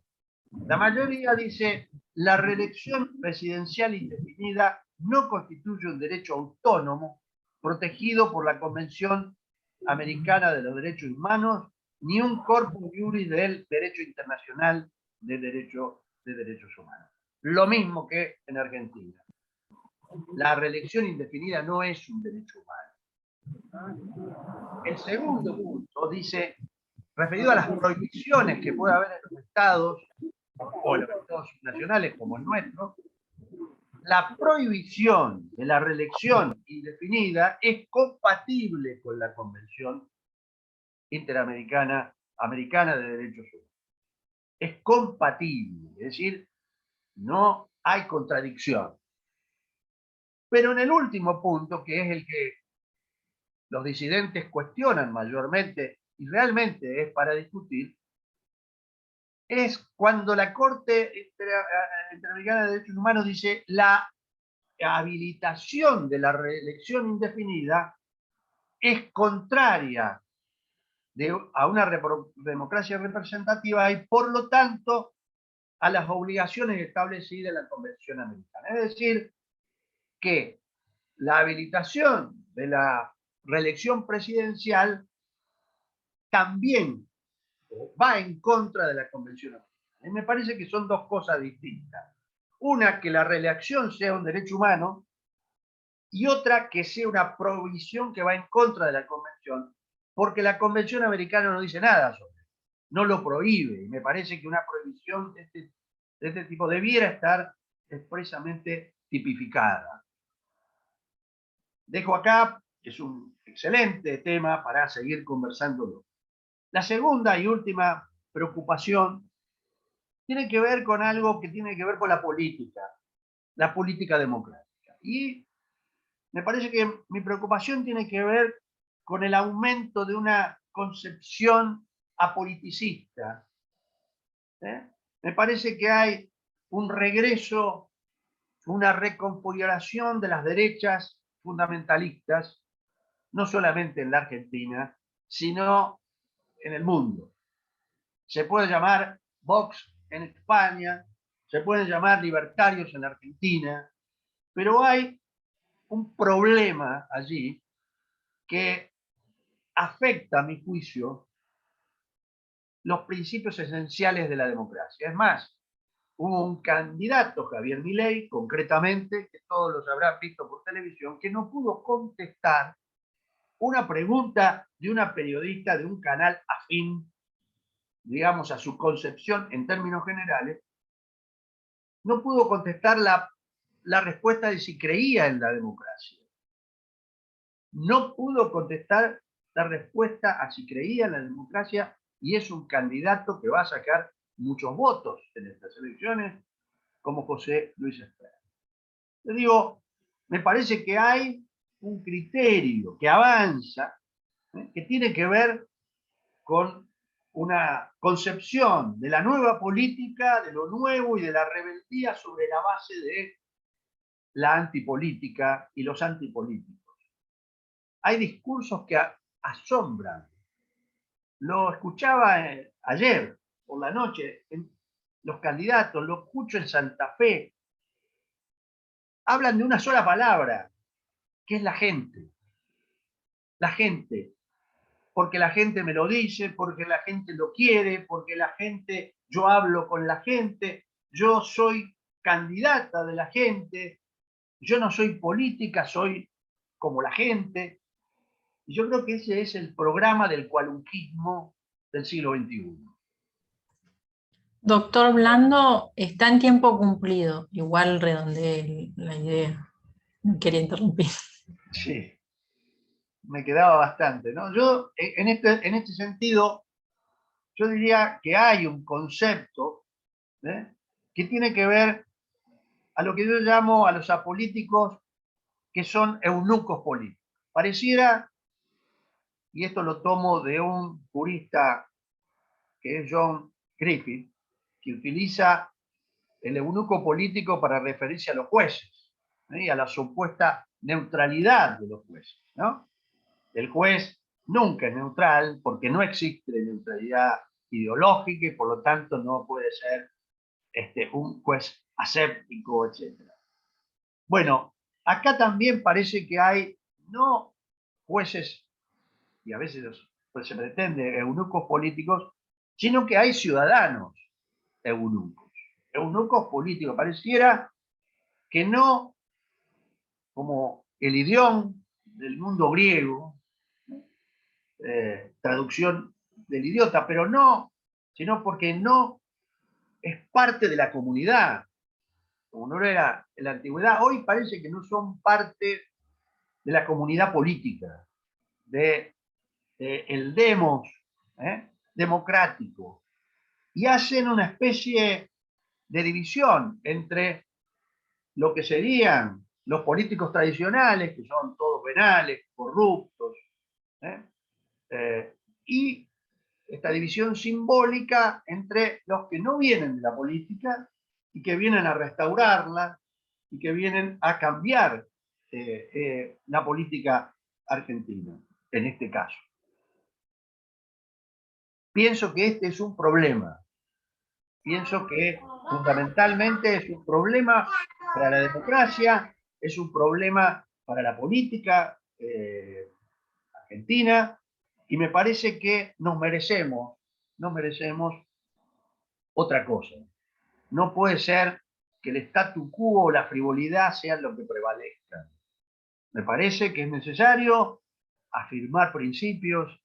La mayoría dice: la reelección presidencial indefinida no constituye un derecho autónomo protegido por la Convención Americana de los Derechos Humanos, ni un corpus juris del derecho internacional de derechos humanos. Lo mismo que en Argentina. La reelección indefinida no es un derecho humano. El segundo punto dice, referido a las prohibiciones que puede haber en los estados, o en los estados nacionales como el nuestro, la prohibición de la reelección indefinida es compatible con la Convención Interamericana de Derechos Humanos. Es compatible, es decir, no hay contradicción. Pero en el último punto, que es el que los disidentes cuestionan mayormente y realmente es para discutir, es cuando la Corte Interamericana de Derechos Humanos dice la habilitación de la reelección indefinida es contraria a una democracia representativa y por lo tanto a las obligaciones establecidas en la Convención Americana. Es decir, que la habilitación de la reelección presidencial también va en contra de la Convención Americana. Y me parece que son dos cosas distintas. Una, que la reelección sea un derecho humano, y otra, que sea una prohibición que va en contra de la Convención, porque la Convención Americana no dice nada sobre eso, no lo prohíbe, y me parece que una prohibición de este tipo debiera estar expresamente tipificada. Dejo acá, es un excelente tema para seguir conversándolo. La segunda y última preocupación tiene que ver con algo que tiene que ver con la política democrática. Y me parece que mi preocupación tiene que ver con el aumento de una concepción apoliticista. Me parece que hay un regreso, una reconfiguración de las derechas fundamentalistas, no solamente en la Argentina, sino en el mundo. Se puede llamar Vox en España, se pueden llamar libertarios en la Argentina, pero hay un problema allí que afecta, a mi juicio, los principios esenciales de la democracia. Es más, hubo un candidato, Javier Milei, concretamente, que todos los habrán visto por televisión, que no pudo contestar una pregunta de una periodista de un canal afín, digamos, a su concepción en términos generales. No pudo contestar la respuesta de si creía en la democracia. No pudo contestar la respuesta a si creía en la democracia, y es un candidato que va a sacar muchos votos en estas elecciones, como José Luis Espert. Le digo, me parece que hay un criterio que avanza, que tiene que ver con una concepción de la nueva política, de lo nuevo y de la rebeldía sobre la base de la antipolítica y los antipolíticos. Hay discursos que asombran. Lo escuchaba ayer por la noche, los candidatos, lo escucho en Santa Fe. Hablan de una sola palabra, que es la gente. La gente. Porque la gente me lo dice, porque la gente lo quiere, porque la gente, yo hablo con la gente, yo soy candidata de la gente, yo no soy política, soy como la gente. Y yo creo que ese es el programa del cualunquismo del siglo XXI. Doctor Blando, está en tiempo cumplido. Igual redondeé la idea. No quería interrumpir. Sí, me quedaba bastante, ¿no? Yo, en este sentido, yo diría que hay un concepto que tiene que ver a lo que yo llamo a los apolíticos, que son eunucos políticos. Pareciera, y esto lo tomo de un jurista que es John Griffith, que utiliza el eunuco político para referirse a los jueces, y a la supuesta neutralidad de los jueces, ¿no? El juez nunca es neutral porque no existe neutralidad ideológica y por lo tanto no puede ser un juez aséptico, etc. Bueno, acá también parece que hay no jueces y a veces pues se pretende eunucos políticos, sino que hay ciudadanos eunucos. Eunucos políticos. Pareciera que no, como el idioma del mundo griego, traducción del idiota, pero no, sino porque no es parte de la comunidad, como no era en la antigüedad. Hoy parece que no son parte de la comunidad política, el demos democrático, y hacen una especie de división entre lo que serían los políticos tradicionales, que son todos venales, corruptos, y esta división simbólica entre los que no vienen de la política y que vienen a restaurarla y que vienen a cambiar la política argentina, en este caso. Pienso que este es un problema. Pienso que fundamentalmente es un problema para la democracia, es un problema para la política argentina, y me parece que nos merecemos otra cosa. No puede ser que el statu quo o la frivolidad sean lo que prevalezcan. Me parece que es necesario afirmar principios,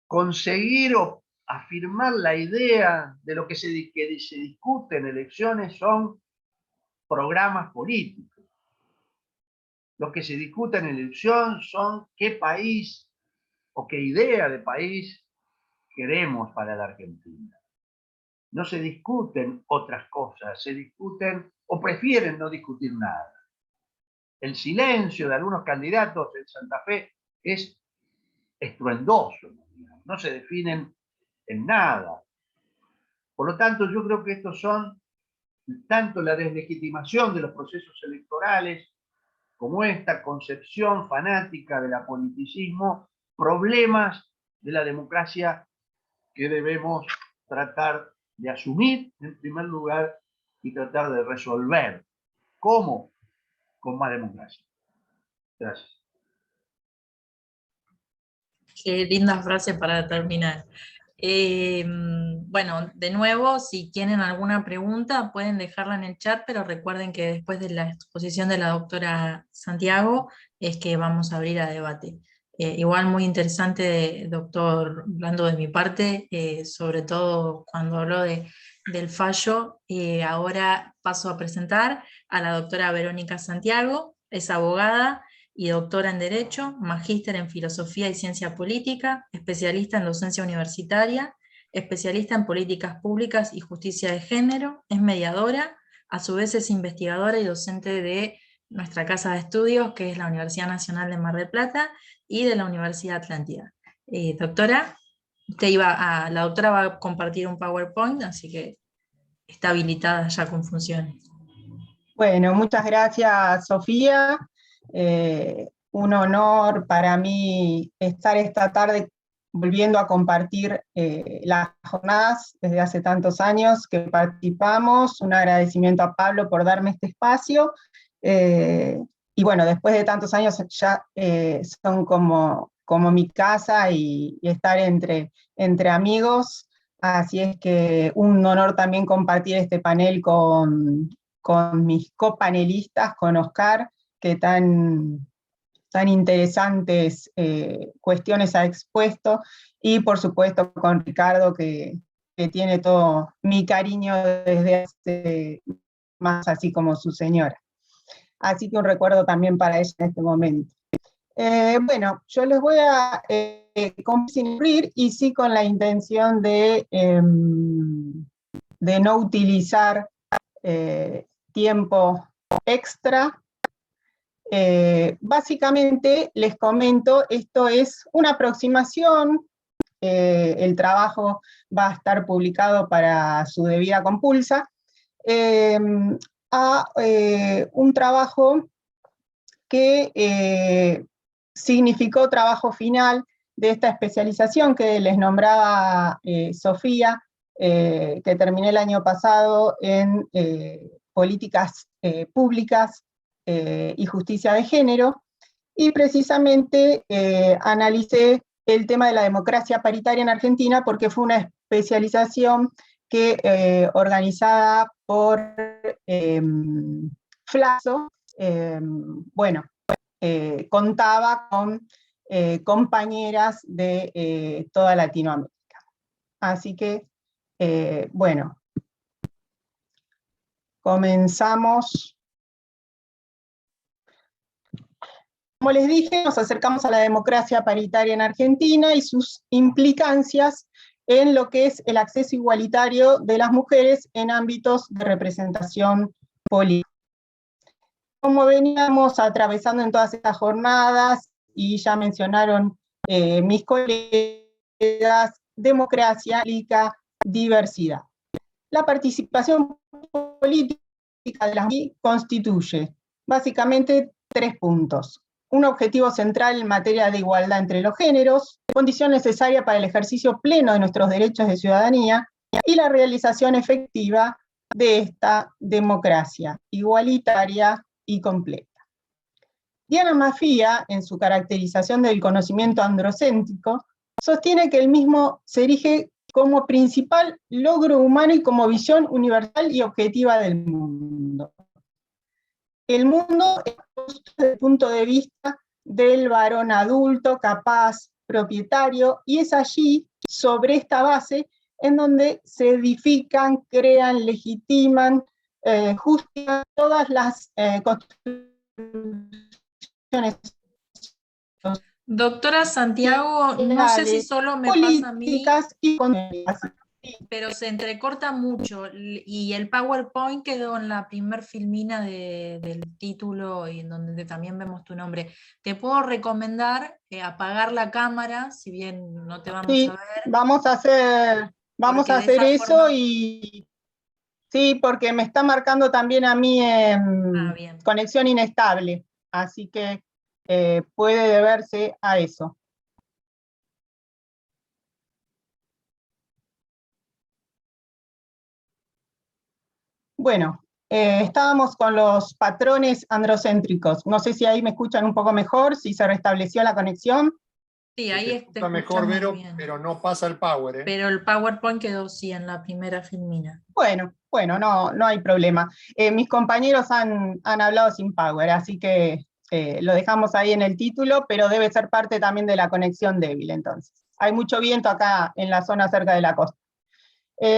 conseguir o afirmar la idea de lo que se discute en elecciones son programas políticos. Lo que se discute en elección son qué país o qué idea de país queremos para la Argentina. No se discuten otras cosas, se discuten o prefieren no discutir nada. El silencio de algunos candidatos en Santa Fe es estruendoso, no se definen en nada. Por lo tanto, yo creo que estos son tanto la deslegitimación de los procesos electorales como esta concepción fanática del apoliticismo, problemas de la democracia que debemos tratar de asumir en primer lugar y tratar de resolver. ¿Cómo? Con más democracia. Gracias. Qué linda frase para terminar. Bueno, de nuevo, si tienen alguna pregunta, pueden dejarla en el chat, pero recuerden que después de la exposición de la doctora Santiago es que vamos a abrir a debate. Igual muy interesante, doctor, hablando de mi parte, sobre todo cuando habló del fallo. Ahora paso a presentar a la doctora Verónica Santiago, es abogada y doctora en Derecho, magíster en Filosofía y Ciencia Política, especialista en docencia universitaria, especialista en políticas públicas y justicia de género, es mediadora, a su vez es investigadora y docente de nuestra casa de estudios, que es la Universidad Nacional de Mar del Plata, y de la Universidad Atlántida. Doctora, la doctora va a compartir un PowerPoint, así que está habilitada ya con funciones. Bueno, muchas gracias, Sofía. Un honor para mí estar esta tarde volviendo a compartir las jornadas desde hace tantos años que participamos. Un agradecimiento a Pablo por darme este espacio. Y bueno, después de tantos años ya son como mi casa y estar entre amigos. Así es que un honor también compartir este panel con mis copanelistas, con Oscar, que tan interesantes cuestiones ha expuesto, y por supuesto con Ricardo, que tiene todo mi cariño desde hace más, así como su señora. Así que un recuerdo también para ella en este momento. Bueno, yo les voy a concluir, y sí con la intención de no utilizar tiempo extra. Básicamente les comento, esto es una aproximación, el trabajo va a estar publicado para su debida compulsa, a un trabajo que significó trabajo final de esta especialización que les nombraba Sofía, que terminé el año pasado en políticas públicas y justicia de género. y precisamente analicé el tema de la democracia paritaria en Argentina porque fue una especialización que organizada por Flaso, contaba con compañeras de toda Latinoamérica. Así que, bueno, comenzamos. Como les dije, nos acercamos a la democracia paritaria en Argentina y sus implicancias en lo que es el acceso igualitario de las mujeres en ámbitos de representación política. Como veníamos atravesando en todas estas jornadas, y ya mencionaron mis colegas, democracia implica diversidad. La participación política de las mujeres constituye básicamente 3 puntos. Un objetivo central en materia de igualdad entre los géneros, condición necesaria para el ejercicio pleno de nuestros derechos de ciudadanía y la realización efectiva de esta democracia igualitaria y completa. Diana Maffia, en su caracterización del conocimiento androcéntrico, sostiene que el mismo se erige como principal logro humano y como visión universal y objetiva del mundo. El mundo es desde el punto de vista del varón adulto, capaz, propietario, y es allí, sobre esta base, en donde se edifican, crean, legitiman, justifican todas las construcciones. Doctora Santiago, no sé si solo me pasa a mí, y pero se entrecorta mucho y el PowerPoint quedó en la primer filmina del título y en donde también vemos tu nombre. Te puedo recomendar apagar la cámara, si bien no te vamos a ver. Vamos a hacer eso forma... y sí, porque me está marcando también a mí conexión inestable, así que puede deberse a eso. Bueno, estábamos con los patrones androcéntricos. No sé si ahí me escuchan un poco mejor, si se restableció la conexión. Sí, ahí está mejor, Vero, pero no pasa el Power. Pero el PowerPoint quedó sí en la primera filmina. Bueno, no hay problema. Mis compañeros han hablado sin Power, así que lo dejamos ahí en el título, pero debe ser parte también de la conexión débil, entonces. Hay mucho viento acá en la zona cerca de la costa.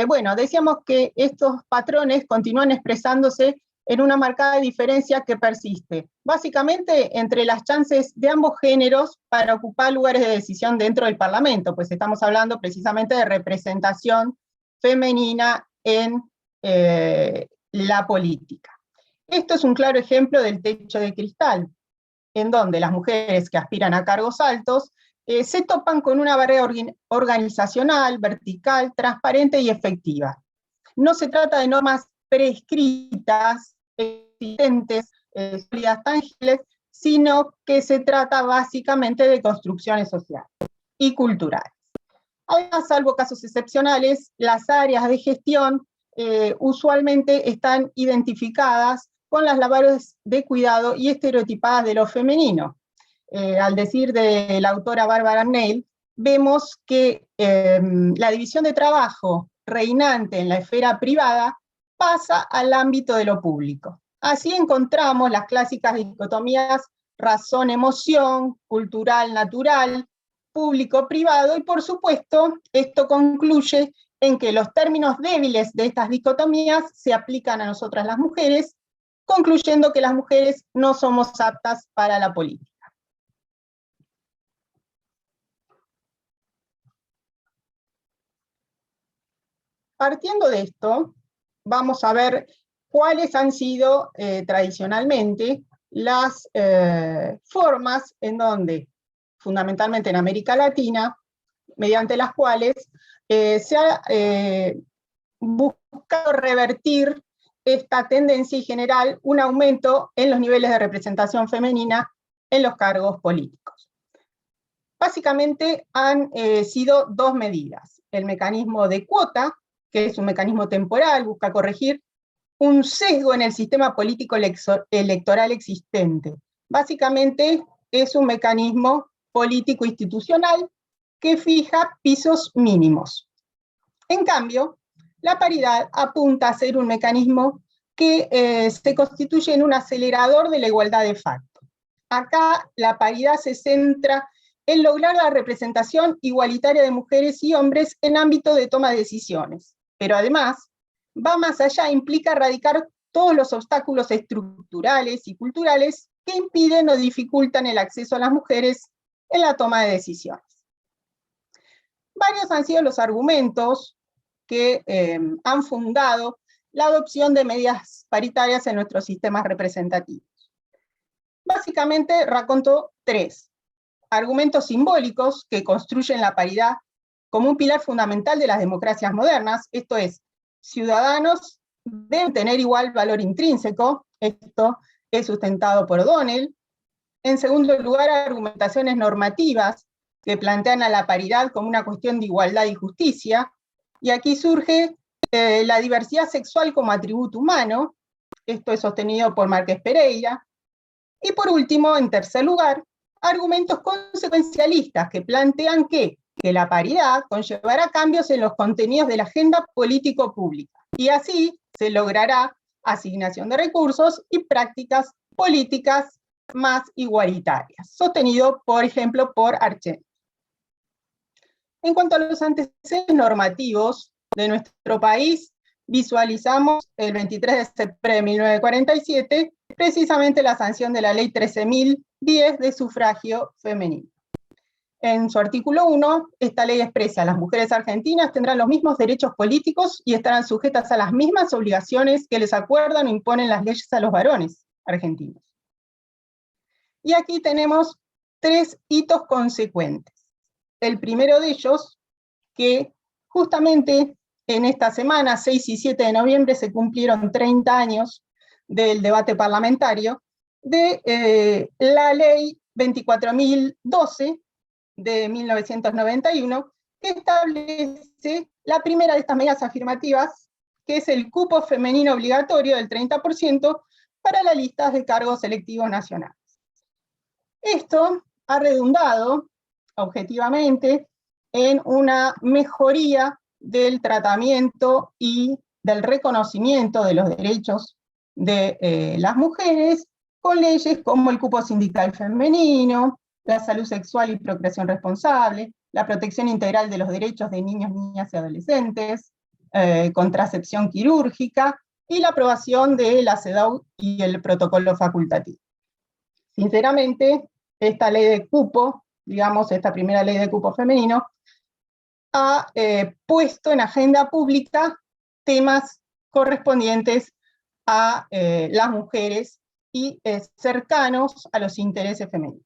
Bueno, decíamos que estos patrones continúan expresándose en una marcada diferencia que persiste, básicamente entre las chances de ambos géneros para ocupar lugares de decisión dentro del Parlamento, pues estamos hablando precisamente de representación femenina en la política. Esto es un claro ejemplo del techo de cristal, en donde las mujeres que aspiran a cargos altos se topan con una barrera organizacional, vertical, transparente y efectiva. No se trata de normas prescritas, existentes, sólidas, tangibles, sino que se trata básicamente de construcciones sociales y culturales. Además, salvo casos excepcionales, las áreas de gestión usualmente están identificadas con las labores de cuidado y estereotipadas de lo femenino. Al decir de la autora Bárbara Neil, vemos que la división de trabajo reinante en la esfera privada pasa al ámbito de lo público. Así encontramos las clásicas dicotomías razón-emoción, cultural-natural, público-privado, y por supuesto, esto concluye en que los términos débiles de estas dicotomías se aplican a nosotras las mujeres, concluyendo que las mujeres no somos aptas para la política. Partiendo de esto, vamos a ver cuáles han sido tradicionalmente las formas en donde, fundamentalmente en América Latina, mediante las cuales se ha buscado revertir esta tendencia y generar un aumento en los niveles de representación femenina en los cargos políticos. Básicamente han sido 2 medidas. El mecanismo de cuota, que es un mecanismo temporal, busca corregir un sesgo en el sistema político electoral existente. Básicamente es un mecanismo político institucional que fija pisos mínimos. En cambio, la paridad apunta a ser un mecanismo que se constituye en un acelerador de la igualdad de facto. Acá la paridad se centra en lograr la representación igualitaria de mujeres y hombres en ámbito de toma de decisiones, pero además va más allá, implica erradicar todos los obstáculos estructurales y culturales que impiden o dificultan el acceso a las mujeres en la toma de decisiones. Varios han sido los argumentos que han fundado la adopción de medidas paritarias en nuestros sistemas representativos. Básicamente raconto 3 argumentos simbólicos que construyen la paridad como un pilar fundamental de las democracias modernas, esto es, ciudadanos deben tener igual valor intrínseco, esto es sustentado por O'Donnell. En segundo lugar, argumentaciones normativas que plantean a la paridad como una cuestión de igualdad y justicia, y aquí surge la diversidad sexual como atributo humano, esto es sostenido por Márquez Pereira, y por último, en tercer lugar, argumentos consecuencialistas que plantean que la paridad conllevará cambios en los contenidos de la agenda político-pública, y así se logrará asignación de recursos y prácticas políticas más igualitarias, sostenido, por ejemplo, por Archet. En cuanto a los antecedentes normativos de nuestro país, visualizamos el 23 de septiembre de 1947, precisamente la sanción de la Ley 13.010 de sufragio femenino. En su artículo 1, esta ley expresa: las mujeres argentinas tendrán los mismos derechos políticos y estarán sujetas a las mismas obligaciones que les acuerdan o imponen las leyes a los varones argentinos. Y aquí tenemos 3 hitos consecuentes. El primero de ellos, que justamente en esta semana, 6 y 7 de noviembre, se cumplieron 30 años del debate parlamentario de la ley 24.012 de 1991, que establece la primera de estas medidas afirmativas, que es el cupo femenino obligatorio del 30% para las listas de cargos electivos nacionales. Esto ha redundado, objetivamente, en una mejoría del tratamiento y del reconocimiento de los derechos de las mujeres, con leyes como el cupo sindical femenino, la salud sexual y procreación responsable, la protección integral de los derechos de niños, niñas y adolescentes, contracepción quirúrgica, y la aprobación de la CEDAW y el protocolo facultativo. Sinceramente, esta ley de cupo, digamos, esta primera ley de cupo femenino, ha puesto en agenda pública temas correspondientes a las mujeres y cercanos a los intereses femeninos.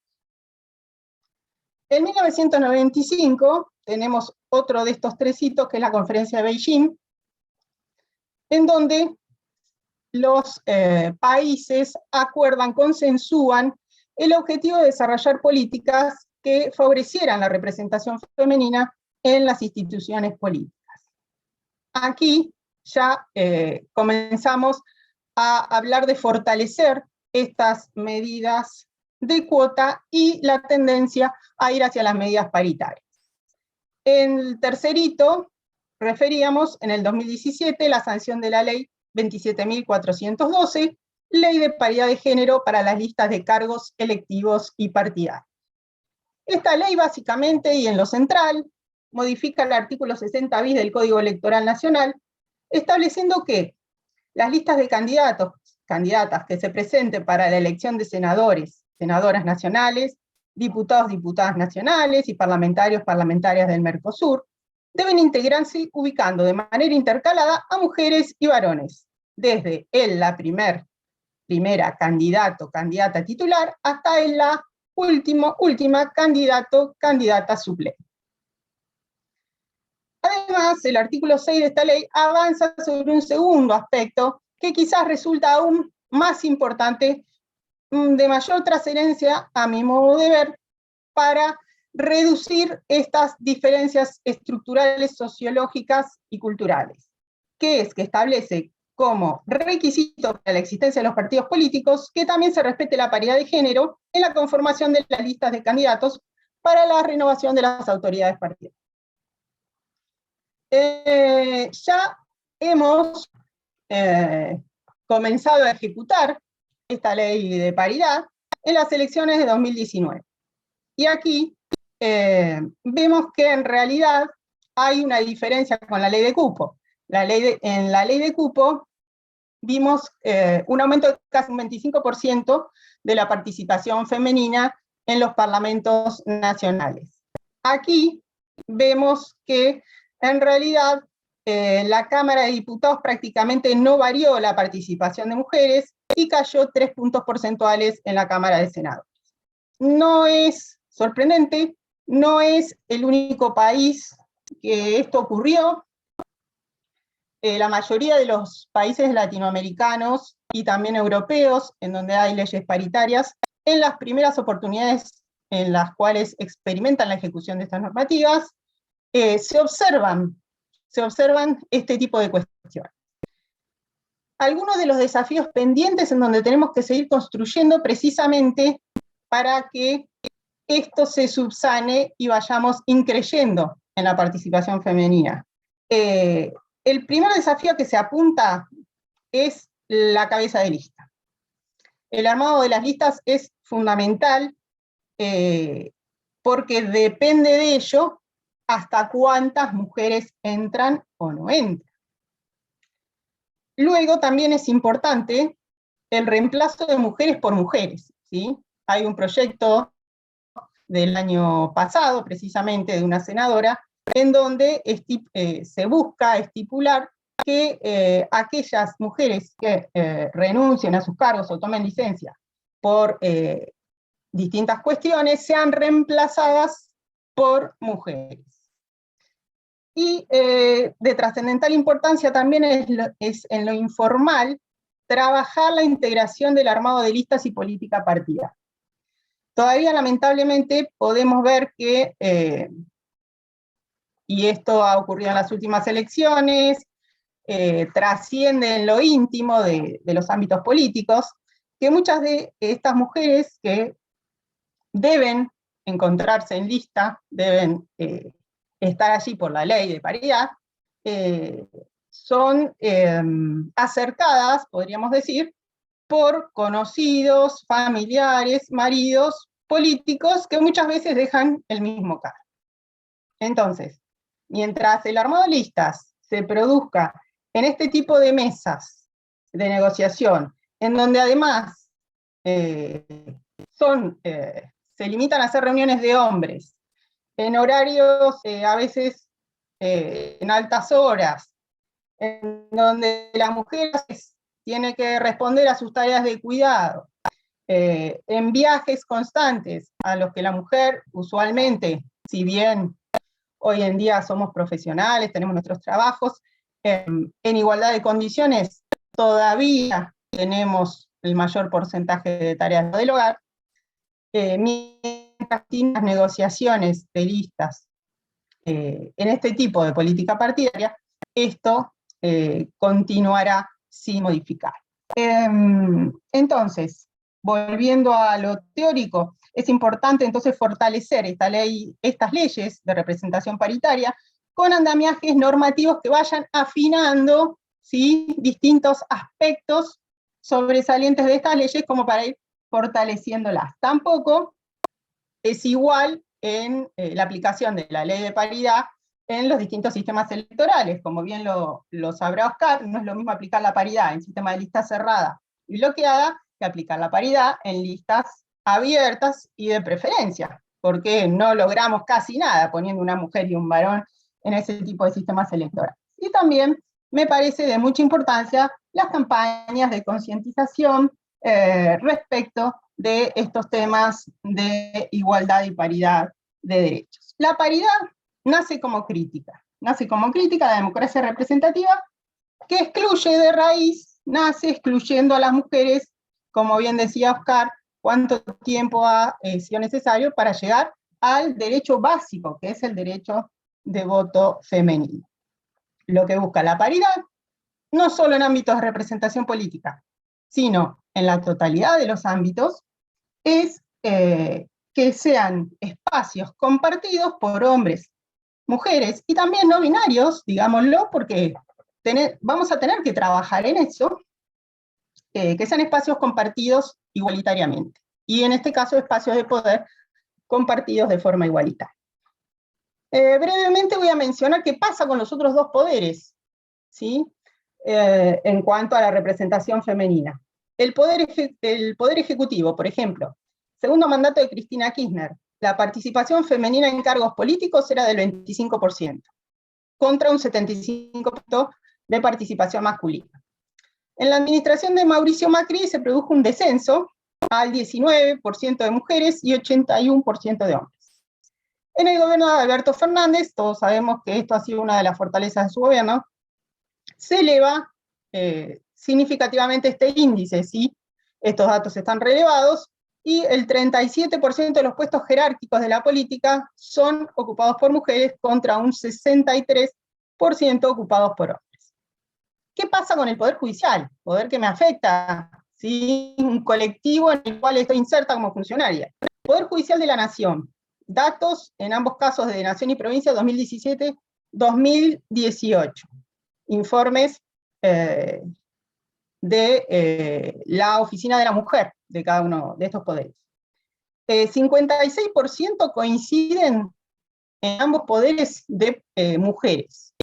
En 1995 tenemos otro de estos 3 hitos, que es la Conferencia de Beijing, en donde los países acuerdan, consensúan el objetivo de desarrollar políticas que favorecieran la representación femenina en las instituciones políticas. Aquí ya comenzamos a hablar de fortalecer estas medidas de cuota y la tendencia a ir hacia las medidas paritarias. En el tercer hito, referíamos en el 2017 la sanción de la ley 27.412, Ley de Paridad de Género para las listas de cargos electivos y partidarios. Esta ley básicamente, y en lo central, modifica el artículo 60 bis del Código Electoral Nacional, estableciendo que las listas de candidatas que se presenten para la elección de senadores, senadoras nacionales, diputados, diputadas nacionales y parlamentarios, parlamentarias del Mercosur, deben integrarse ubicando de manera intercalada a mujeres y varones, desde la primera candidato, candidata titular, hasta en la última candidato, candidata suplente. Además, el artículo 6 de esta ley avanza sobre un segundo aspecto que quizás resulta aún más importante, de mayor trascendencia, a mi modo de ver, para reducir estas diferencias estructurales, sociológicas y culturales, que es que establece como requisito para la existencia de los partidos políticos que también se respete la paridad de género en la conformación de las listas de candidatos para la renovación de las autoridades partidarias. Ya hemos comenzado a ejecutar esta ley de paridad en las elecciones de 2019. Y aquí vemos que en realidad hay una diferencia con la ley de cupo. En la ley de cupo vimos un aumento de casi un 25% de la participación femenina en los parlamentos nacionales. Aquí vemos que en realidad la Cámara de Diputados prácticamente no varió la participación de mujeres y cayó 3 puntos porcentuales en la Cámara de Senadores. No es sorprendente, no es el único país que esto ocurrió. La mayoría de los países latinoamericanos y también europeos, en donde hay leyes paritarias, en las primeras oportunidades en las cuales experimentan la ejecución de estas normativas, se observan este tipo de cuestiones. Algunos de los desafíos pendientes en donde tenemos que seguir construyendo precisamente para que esto se subsane y vayamos increyendo en la participación femenina. El primer desafío que se apunta es la cabeza de lista. El armado de las listas es fundamental porque depende de ello hasta cuántas mujeres entran o no entran. Luego también es importante el reemplazo de mujeres por mujeres, ¿sí? Hay un proyecto del año pasado, precisamente, de una senadora, en donde se busca estipular que aquellas mujeres que renuncien a sus cargos o tomen licencia por distintas cuestiones sean reemplazadas por mujeres. Y de trascendental importancia también es en lo informal trabajar la integración del armado de listas y política partidaria. Todavía lamentablemente podemos ver que, y esto ha ocurrido en las últimas elecciones, trasciende en lo íntimo de los ámbitos políticos, que muchas de estas mujeres que deben encontrarse en lista, deben estar allí por la ley de paridad, son acercadas, podríamos decir, por conocidos, familiares, maridos, políticos, que muchas veces dejan el mismo cargo. Entonces, mientras el armado de listas se produzca en este tipo de mesas de negociación, en donde además se limitan a hacer reuniones de hombres, en horarios a veces en altas horas, en donde la mujer tiene que responder a sus tareas de cuidado, en viajes constantes a los que la mujer usualmente, si bien hoy en día somos profesionales, tenemos nuestros trabajos, en igualdad de condiciones todavía tenemos el mayor porcentaje de tareas del hogar, mientras las negociaciones de listas en este tipo de política partidaria, esto continuará sin modificar. Entonces, volviendo a lo teórico, es importante entonces fortalecer estas leyes de representación paritaria con andamiajes normativos que vayan afinando, ¿sí?, distintos aspectos sobresalientes de estas leyes como para ir fortaleciéndolas. Tampoco es igual en la aplicación de la ley de paridad en los distintos sistemas electorales. Como bien lo sabrá Oscar, no es lo mismo aplicar la paridad en sistema de lista cerrada y bloqueada que aplicar la paridad en listas abiertas y de preferencia, porque no logramos casi nada poniendo una mujer y un varón en ese tipo de sistemas electorales. Y también me parece de mucha importancia las campañas de concientización respecto de estos temas de igualdad y paridad de derechos. La paridad nace como crítica a la democracia representativa, que excluye de raíz, nace excluyendo a las mujeres, como bien decía Oscar, cuánto tiempo ha sido necesario para llegar al derecho básico, que es el derecho de voto femenino. Lo que busca la paridad no solo en ámbitos de representación política, sino en la totalidad de los ámbitos, es que sean espacios compartidos por hombres, mujeres y también no binarios, digámoslo, porque vamos a tener que trabajar en eso, que sean espacios compartidos igualitariamente, y en este caso espacios de poder compartidos de forma igualitaria. Brevemente voy a mencionar qué pasa con los otros dos poderes, ¿sí? En cuanto a la representación femenina. El poder ejecutivo, por ejemplo, segundo mandato de Cristina Kirchner, la participación femenina en cargos políticos era del 25%, contra un 75% de participación masculina. En la administración de Mauricio Macri se produjo un descenso al 19% de mujeres y 81% de hombres. En el gobierno de Alberto Fernández, todos sabemos que esto ha sido una de las fortalezas de su gobierno, se eleva significativamente este índice, ¿sí? Estos datos están relevados, y el 37% de los puestos jerárquicos de la política son ocupados por mujeres contra un 63% ocupados por hombres. ¿Qué pasa con el Poder Judicial? Poder que me afecta, ¿sí? Un colectivo en el cual estoy inserta como funcionaria. Poder Judicial de la Nación. Datos en ambos casos de Nación y Provincia 2017-2018. Informes de la Oficina de la Mujer de cada uno de estos poderes. 56% coinciden en ambos poderes de mujeres.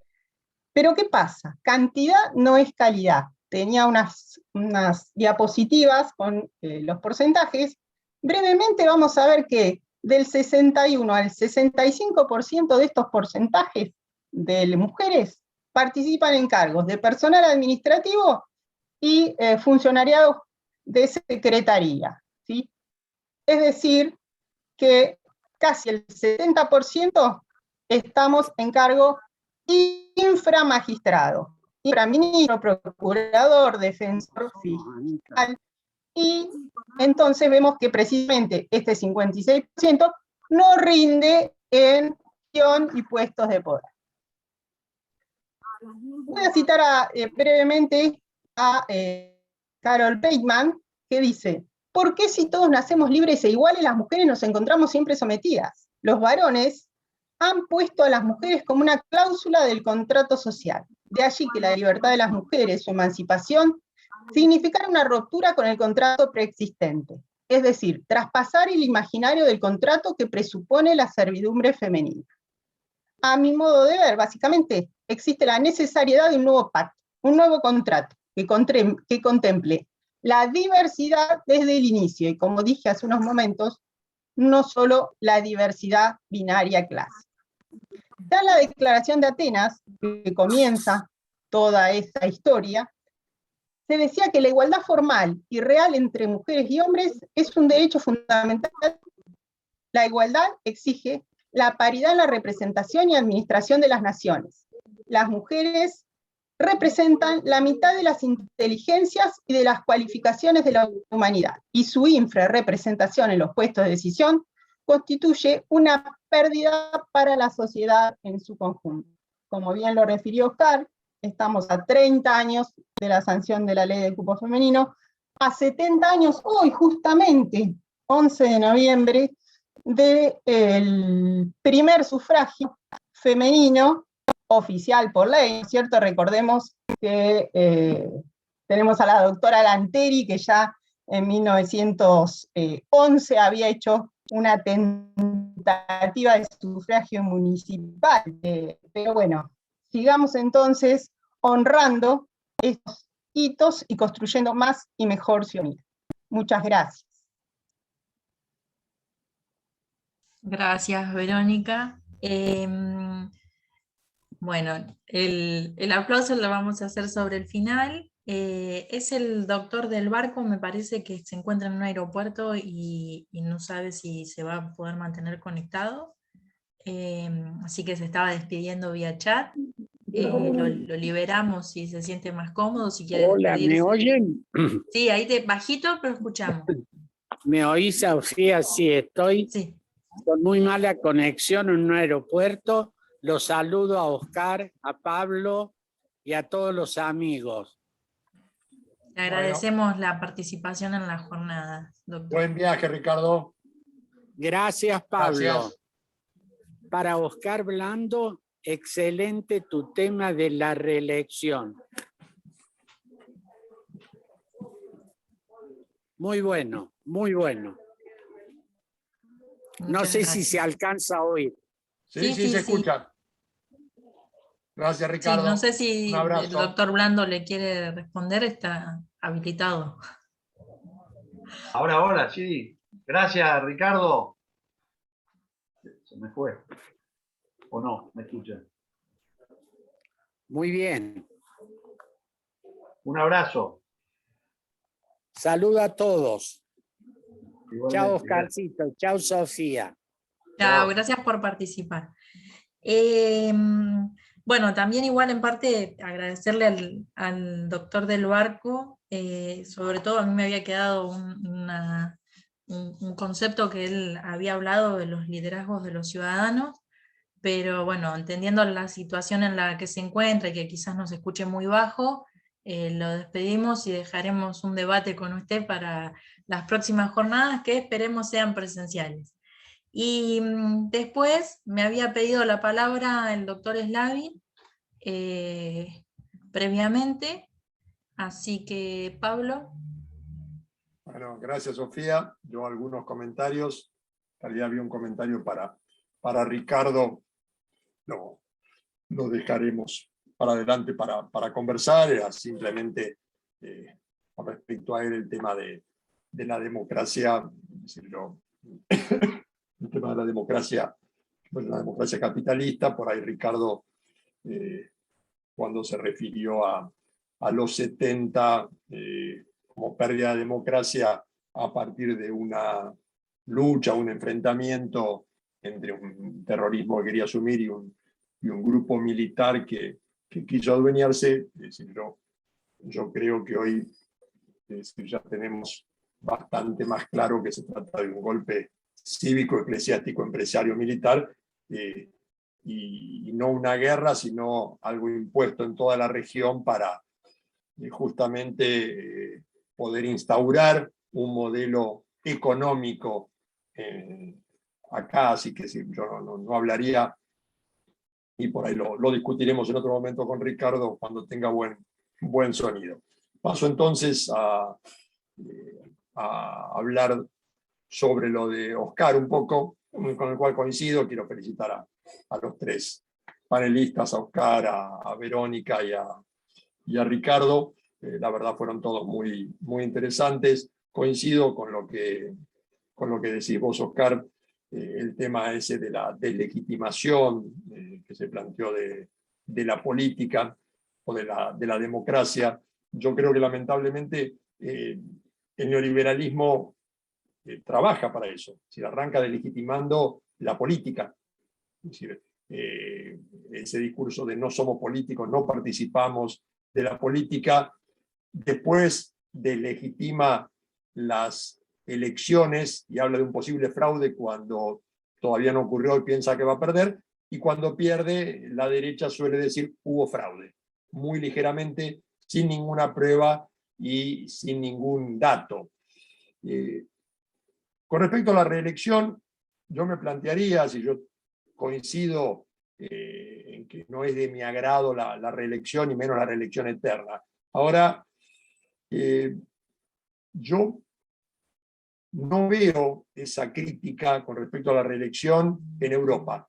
Pero ¿qué pasa? Cantidad no es calidad. Tenía unas diapositivas con los porcentajes. Brevemente vamos a ver que del 61 al 65% de estos porcentajes de mujeres participan en cargos de personal administrativo y funcionariado de secretaría, ¿sí? Es decir, que casi el 70% estamos en cargo inframagistrado, infraministro, procurador, defensor fiscal, y entonces vemos que precisamente este 56% no rinde en gestión y puestos de poder. Voy a citar brevemente a Carol Bateman, que dice: ¿por qué si todos nacemos libres e iguales, las mujeres nos encontramos siempre sometidas? Los varones han puesto a las mujeres como una cláusula del contrato social. De allí que la libertad de las mujeres, su emancipación, significara una ruptura con el contrato preexistente. Es decir, traspasar el imaginario del contrato que presupone la servidumbre femenina. A mi modo de ver, básicamente, existe la necesariedad de un nuevo pacto, un nuevo contrato, que contemple la diversidad desde el inicio, y como dije hace unos momentos, no solo la diversidad binaria clásica. Ya en la Declaración de Atenas, que comienza toda esta historia, se decía que la igualdad formal y real entre mujeres y hombres es un derecho fundamental. La igualdad exige la paridad en la representación y administración de las naciones. Las mujeres representan la mitad de las inteligencias y de las cualificaciones de la humanidad, y su infrarrepresentación en los puestos de decisión constituye una pérdida para la sociedad en su conjunto. Como bien lo refirió Oscar, estamos a 30 años de la sanción de la ley del cupo femenino, a 70 años, hoy justamente, 11 de noviembre, del primer sufragio femenino oficial por ley, ¿cierto? Recordemos que tenemos a la doctora Lanteri, que ya en 1911 había hecho una tentativa de sufragio municipal. Pero bueno, sigamos entonces honrando estos hitos y construyendo más y mejor ciudadanía. Muchas gracias. Gracias, Verónica. Bueno, el aplauso lo vamos a hacer sobre el final. Es el doctor del Barco, me parece que se encuentra en un aeropuerto y no sabe si se va a poder mantener conectado. Así que se estaba despidiendo vía chat. Lo liberamos si se siente más cómodo, si quiere Hola, despedirse. ¿me oyen? Sí, ahí bajito, pero escuchamos. ¿Me oís, Sofía? Sí, estoy Sí. con muy mala conexión en un aeropuerto. Los saludo a Oscar, a Pablo y a todos los amigos. Le agradecemos la participación en la jornada, doctor. Buen viaje, Ricardo. Gracias, Pablo. Gracias. Para Oscar Blando, excelente tu tema de la reelección. Muy bueno, muy bueno. No sé si se alcanza a oír. Sí, se escucha. Gracias, Sí, Ricardo. no sé si Un abrazo. el doctor Blando le quiere responder, está habilitado. Ahora, sí. Gracias, Ricardo. Se me fue. ¿O no? ¿Me escuchan? Muy bien. Un abrazo. Saludo a todos. Igualmente, Chao, gracias. Oscarcito. Chao, Sofía. Chao, gracias por participar. Bueno, también igual en parte agradecerle al doctor del Barco, sobre todo a mí me había quedado un concepto que él había hablado de los liderazgos de los ciudadanos, pero bueno, entendiendo la situación en la que se encuentra y que quizás nos escuche muy bajo, lo despedimos y dejaremos un debate con usted para las próximas jornadas que esperemos sean presenciales. Y después me había pedido la palabra el doctor Slavin previamente, así que Pablo. Bueno, gracias, Sofía. Yo algunos comentarios. En realidad había un comentario para Ricardo. Lo dejaremos para adelante para conversar. Era simplemente con respecto a él el tema de la democracia, el tema de la democracia, bueno, la democracia capitalista. Por ahí Ricardo, cuando se refirió a los 70 como pérdida de democracia a partir de una lucha, un enfrentamiento entre un terrorismo que quería asumir y un grupo militar que quiso adueñarse. Es decir, yo creo que hoy ya tenemos bastante más claro que se trata de un golpe cívico, eclesiástico, empresario, militar, y no una guerra, sino algo impuesto en toda la región para justamente poder instaurar un modelo económico acá. Así que sí, yo no hablaría, y por ahí lo discutiremos en otro momento con Ricardo cuando tenga buen sonido. Paso entonces a hablar sobre lo de Oscar un poco, con el cual coincido. Quiero felicitar a los tres panelistas, a Oscar, a Verónica y a Ricardo. La verdad fueron todos muy interesantes. Coincido con lo que decís vos, Oscar, el tema ese de la deslegitimación que se planteó de la política o de la democracia. Yo creo que lamentablemente el neoliberalismo trabaja para eso. Es decir, arranca deslegitimando la política. Es decir, ese discurso de no somos políticos, no participamos de la política, después deslegitima las elecciones y habla de un posible fraude cuando todavía no ocurrió y piensa que va a perder, y cuando pierde, la derecha suele decir hubo fraude, muy ligeramente, sin ninguna prueba y sin ningún dato. Con respecto a la reelección, yo me plantearía, si yo coincido en que no es de mi agrado la reelección y menos la reelección eterna. Ahora, yo no veo esa crítica con respecto a la reelección en Europa.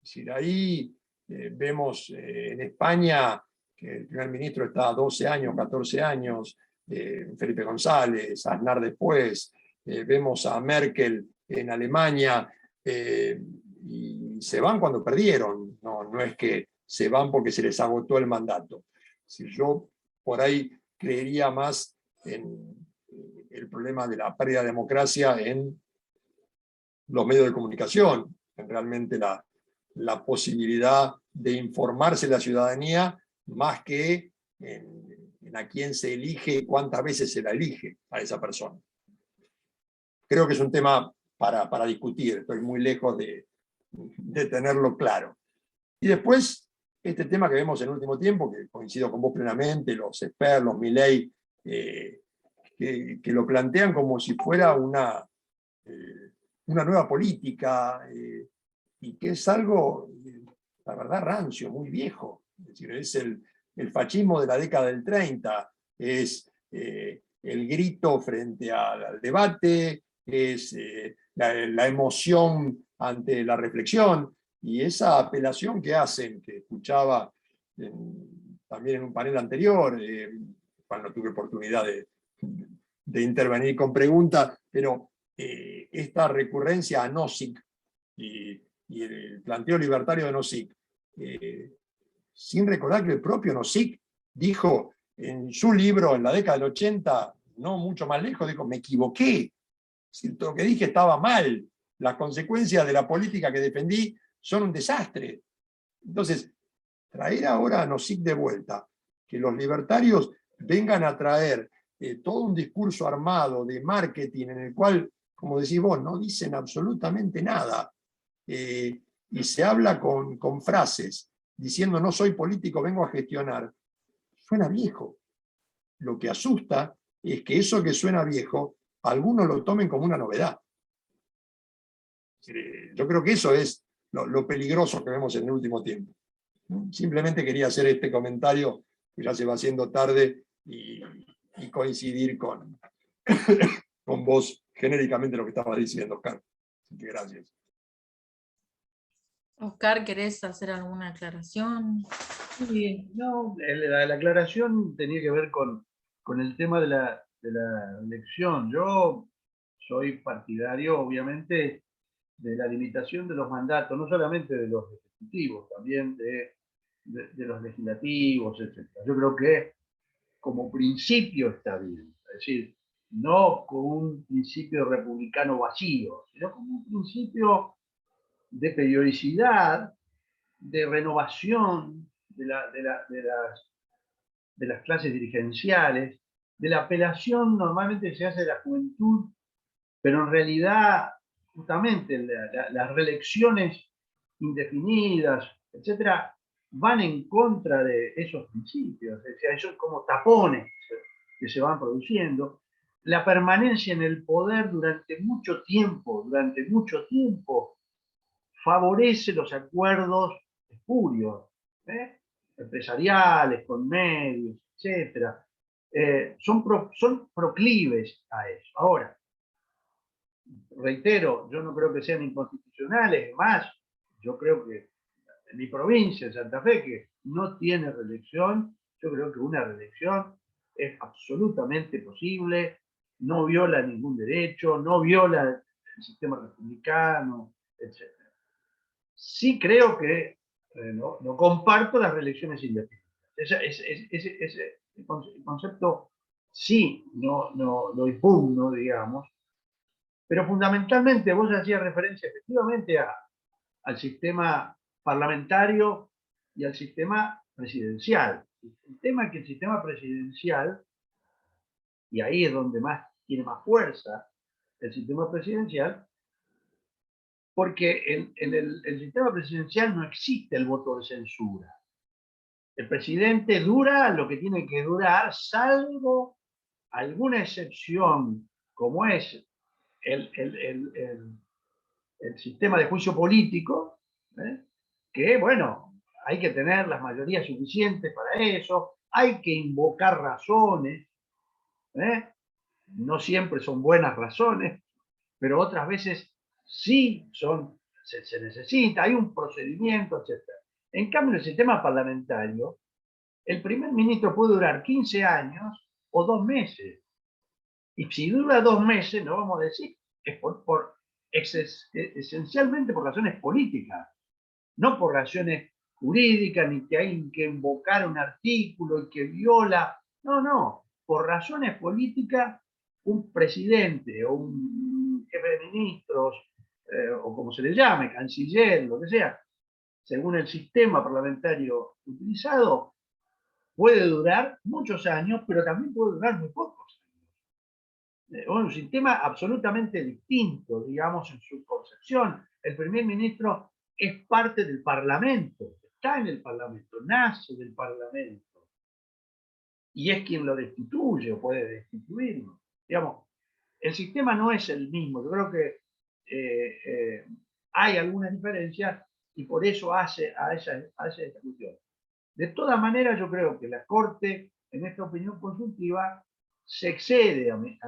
Es decir, ahí vemos en España que el primer ministro está 12 años, 14 años, Felipe González, Aznar después, vemos a Merkel en Alemania, y se van cuando perdieron, no es que se van porque se les agotó el mandato. Si yo por ahí creería más en el problema de la pérdida de democracia en los medios de comunicación, en realmente la posibilidad de informarse la ciudadanía más que en a quién se elige y cuántas veces se la elige a esa persona. Creo que es un tema para discutir, estoy muy lejos de tenerlo claro. Y después, este tema que vemos en el último tiempo, que coincido con vos plenamente, los expertos, los Milei, que lo plantean como si fuera una nueva política, y que es algo, la verdad, rancio, muy viejo. Es decir, es el fascismo de la década del 30, es el grito frente al debate, es la emoción ante la reflexión, y esa apelación que hacen, que escuchaba también en un panel anterior, cuando tuve oportunidad de intervenir con preguntas, pero esta recurrencia a Nozick y el planteo libertario de Nozick, sin recordar que el propio Nozick dijo en su libro en la década del 80, no mucho más lejos, dijo, me equivoqué, lo que dije estaba mal, las consecuencias de la política que defendí son un desastre. Entonces, traer ahora a Nozick de vuelta, que los libertarios vengan a traer todo un discurso armado de marketing en el cual, como decís vos, no dicen absolutamente nada, y se habla con frases, diciendo no soy político, vengo a gestionar, suena viejo. Lo que asusta es que eso que suena viejo, algunos lo tomen como una novedad. Yo creo que eso es lo peligroso que vemos en el último tiempo. Simplemente quería hacer este comentario, que ya se va haciendo tarde, y coincidir con vos genéricamente lo que estabas diciendo, Oscar. Así que gracias. Oscar, ¿querés hacer alguna aclaración? Sí, no, la aclaración tenía que ver con el tema de la elección. Yo soy partidario, obviamente, de la limitación de los mandatos, no solamente de los ejecutivos, también de los legislativos, etc. Yo creo que como principio está bien, es decir, no como un principio republicano vacío, sino como un principio de periodicidad, de renovación de las clases dirigenciales, de la apelación normalmente se hace de la juventud, pero en realidad justamente las reelecciones indefinidas, etcétera, van en contra de esos principios, o sea, esos como tapones que se van produciendo. La permanencia en el poder durante mucho tiempo, favorece los acuerdos espurios, empresariales, con medios, etcétera. Son proclives a eso. Ahora, reitero, yo no creo que sean inconstitucionales, más, yo creo que en mi provincia, en Santa Fe, que no tiene reelección, yo creo que una reelección es absolutamente posible, no viola ningún derecho, no viola el sistema republicano, etc. Sí creo que no comparto las reelecciones independientes. Ese concepto sí no lo impugno, digamos, pero fundamentalmente vos hacías referencia efectivamente al sistema parlamentario y al sistema presidencial. El tema es que el sistema presidencial, y ahí es donde tiene más fuerza el sistema presidencial, porque en el sistema presidencial no existe el voto de censura. El presidente dura lo que tiene que durar, salvo alguna excepción, como es el sistema de juicio político, que, bueno, hay que tener las mayorías suficientes para eso, hay que invocar razones, no siempre son buenas razones, pero otras veces sí se necesita, hay un procedimiento, etc. En cambio, en el sistema parlamentario, el primer ministro puede durar 15 años o 2 meses. Y si dura 2 meses, no vamos a decir, es esencialmente por razones políticas, no por razones jurídicas, ni que hay que invocar un artículo y que viola. No, por razones políticas, un presidente o un jefe de ministros, o como se le llame, canciller, lo que sea, según el sistema parlamentario utilizado, puede durar muchos años, pero también puede durar muy pocos años. Un sistema absolutamente distinto, digamos, en su concepción. El primer ministro es parte del Parlamento, está en el Parlamento, nace del Parlamento, y es quien lo destituye o puede destituirlo. Digamos, el sistema no es el mismo. Yo creo que hay algunas diferencias y por eso hace a esa discusión. De todas maneras, yo creo que la Corte, en esta opinión consultiva, se excede a mi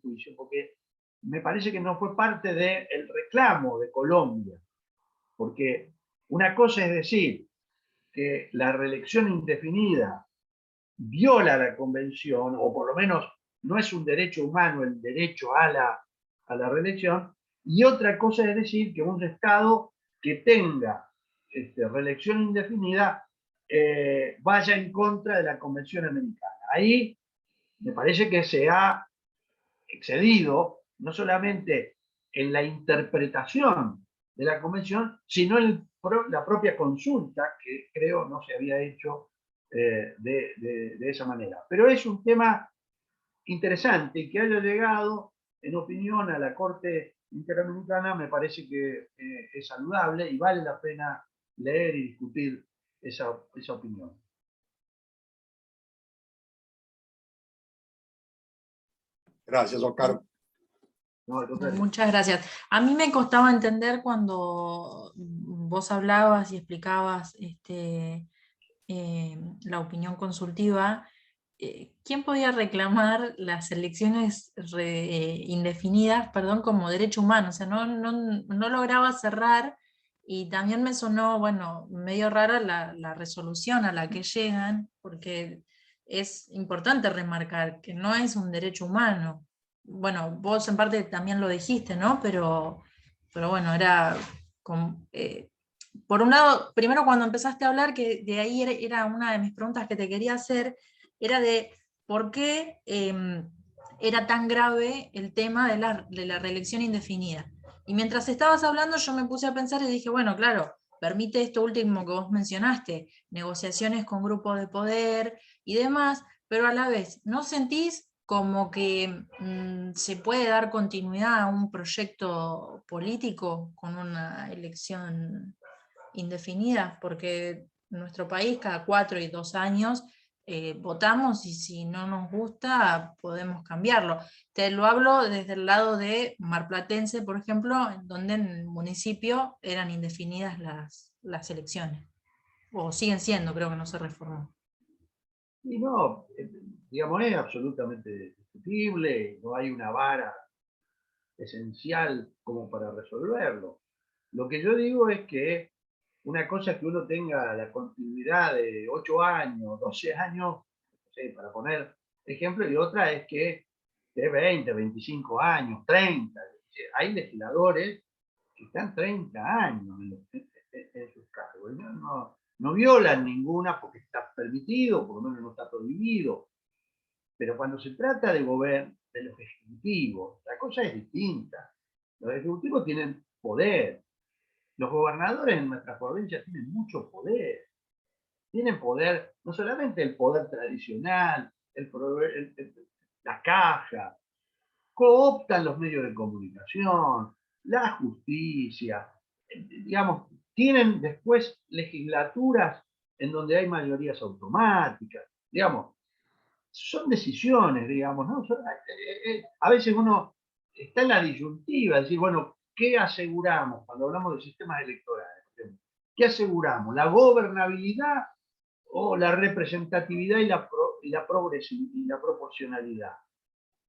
juicio, porque me parece que no fue parte del reclamo de Colombia. Porque una cosa es decir que la reelección indefinida viola la convención, o por lo menos no es un derecho humano el derecho a la reelección, y otra cosa es decir que un Estado que tenga reelección indefinida vaya en contra de la Convención Americana. Ahí me parece que se ha excedido no solamente en la interpretación de la Convención, sino en la propia consulta, que creo no se había hecho de esa manera. Pero es un tema interesante que haya llegado, en opinión, a la Corte Interamericana, me parece que es saludable y vale la pena leer y discutir esa opinión. Gracias, Oscar. No, muchas gracias. A mí me costaba entender cuando vos hablabas y explicabas la opinión consultiva, ¿quién podía reclamar las elecciones indefinidas, perdón, como derecho humano? O sea, no lograba cerrar, y también me sonó, bueno, medio rara la resolución a la que llegan, porque es importante remarcar que no es un derecho humano. Bueno, vos en parte también lo dijiste, ¿no? Pero bueno, era por un lado, primero cuando empezaste a hablar, que de ahí era una de mis preguntas que te quería hacer, era de por qué era tan grave el tema de la reelección indefinida. Y mientras estabas hablando yo me puse a pensar y dije, bueno, claro, permite esto último que vos mencionaste, negociaciones con grupos de poder y demás, pero a la vez, ¿no sentís como que se puede dar continuidad a un proyecto político con una elección indefinida? Porque en nuestro país cada 4 y 2 años votamos, y si no nos gusta podemos cambiarlo. Te lo hablo desde el lado de marplatense, por ejemplo, donde en el municipio eran indefinidas las elecciones, o siguen siendo, creo que no se reformó. Y no, digamos, es absolutamente discutible, no hay una vara esencial como para resolverlo. Lo que yo digo es que una cosa es que uno tenga la continuidad de 8 años, 12 años, no sé, para poner ejemplo, y otra es que de 20, 25 años, 30. Hay legisladores que están 30 años en sus cargos. No violan ninguna porque está permitido, por lo menos no está prohibido. Pero cuando se trata de los ejecutivos, la cosa es distinta. Los ejecutivos tienen poder. Los gobernadores en nuestras provincias tienen mucho poder. Tienen poder, no solamente el poder tradicional, la caja, cooptan los medios de comunicación, la justicia, digamos, tienen después legislaturas en donde hay mayorías automáticas, digamos, son decisiones, digamos, ¿no? A veces uno está en la disyuntiva, decir, bueno, ¿qué aseguramos cuando hablamos de sistemas electorales? ¿Qué aseguramos? ¿La gobernabilidad o la representatividad y la proporcionalidad?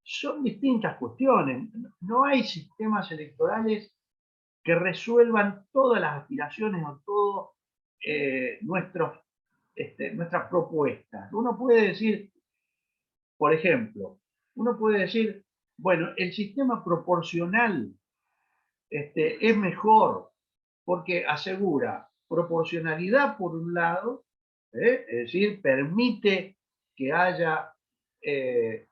Son distintas cuestiones. No hay sistemas electorales que resuelvan todas las aspiraciones o todas nuestras propuestas. Uno puede decir, por ejemplo, bueno, el sistema proporcional es mejor porque asegura proporcionalidad por un lado, es decir, permite que haya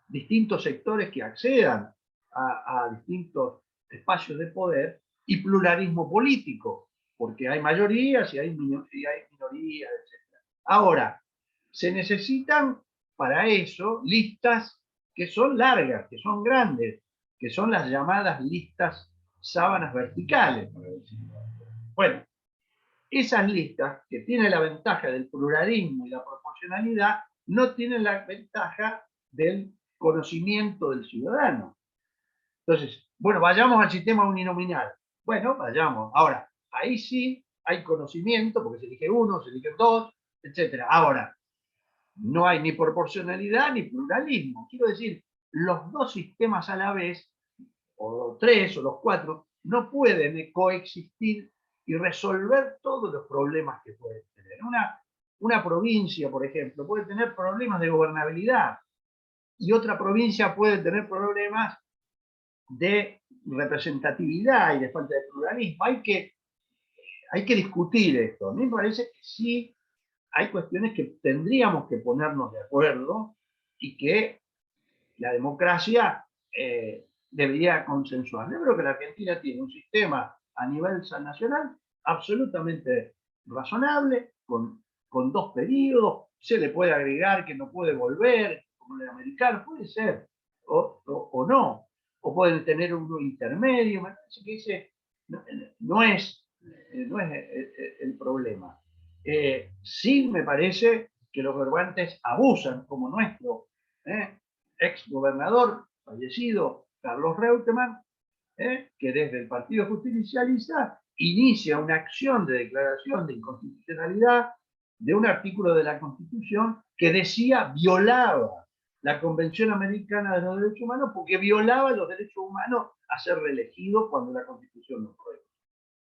distintos sectores que accedan a distintos espacios de poder, y pluralismo político, porque hay mayorías y hay minorías, etc. Ahora, se necesitan para eso listas que son largas, que son grandes, que son las llamadas listas sábanas verticales. Bueno, esas listas, que tienen la ventaja del pluralismo y la proporcionalidad, no tienen la ventaja del conocimiento del ciudadano. Entonces, bueno, vayamos al sistema uninominal. Bueno, vayamos. Ahora, ahí sí hay conocimiento, porque se elige uno, se eligen dos, etc. Ahora, no hay ni proporcionalidad ni pluralismo. Quiero decir, los dos sistemas a la vez, o los tres, o los cuatro, no pueden coexistir y resolver todos los problemas que pueden tener. Una provincia, por ejemplo, puede tener problemas de gobernabilidad y otra provincia puede tener problemas de representatividad y de falta de pluralismo. Hay que discutir esto. A mí me parece que sí hay cuestiones que tendríamos que ponernos de acuerdo y que la democracia debería consensuar. Yo creo que la Argentina tiene un sistema a nivel nacional absolutamente razonable, con dos periodos, se le puede agregar que no puede volver, como el americano, puede ser, o no, o pueden tener uno intermedio, me parece que ese no es el problema. Sí me parece que los gobernantes abusan, como nuestro ex gobernador fallecido, Carlos Reutemann, que desde el Partido Justicialista inicia una acción de declaración de inconstitucionalidad de un artículo de la Constitución que decía violaba la Convención Americana de los Derechos Humanos porque violaba los derechos humanos a ser reelegido cuando la Constitución no fue.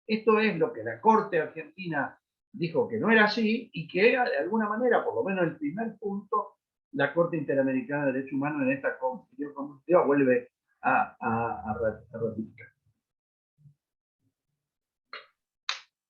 Esto es lo que la Corte Argentina dijo que no era así y que de alguna manera, por lo menos el primer punto, la Corte Interamericana de Derechos Humanos en esta constitución vuelve a ratificar.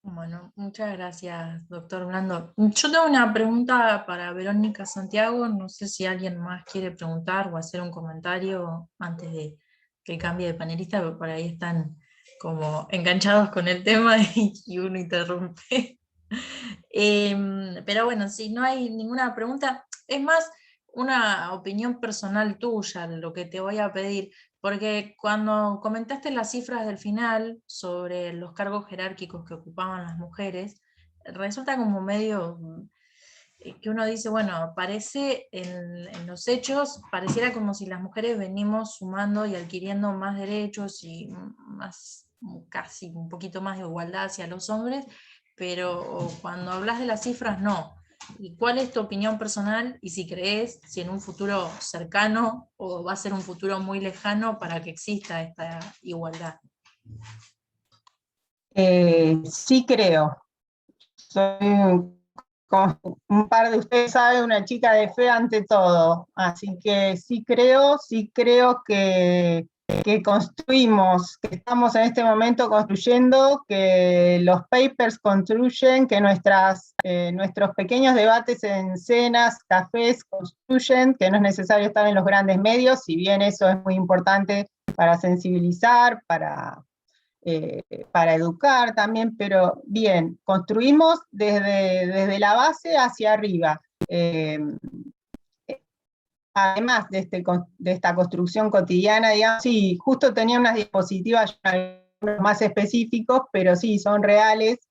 Bueno, muchas gracias, doctor Blando. Yo tengo una pregunta para Verónica Santiago. No sé si alguien más quiere preguntar o hacer un comentario antes de que cambie de panelista, porque por ahí están como enganchados con el tema y uno interrumpe. Pero bueno, si no hay ninguna pregunta, es más una opinión personal tuya lo que te voy a pedir, porque cuando comentaste las cifras del final sobre los cargos jerárquicos que ocupaban las mujeres, resulta como medio que uno dice, bueno, parece en los hechos, pareciera como si las mujeres venimos sumando y adquiriendo más derechos y más, casi un poquito más de igualdad hacia los hombres, pero cuando hablas de las cifras, no. ¿Y cuál es tu opinión personal? Y si crees, si en un futuro cercano o va a ser un futuro muy lejano para que exista esta igualdad. Sí creo. Soy, como un par de ustedes saben, una chica de fe ante todo. Así que sí creo que construimos, que estamos en este momento construyendo, que los papers construyen, que nuestros pequeños debates en cenas, cafés construyen, que no es necesario estar en los grandes medios, si bien eso es muy importante para sensibilizar, para educar también, pero bien, construimos desde la base hacia arriba. Además de esta construcción cotidiana, digamos, sí, justo tenía unas diapositivas más específicos, pero sí, son reales,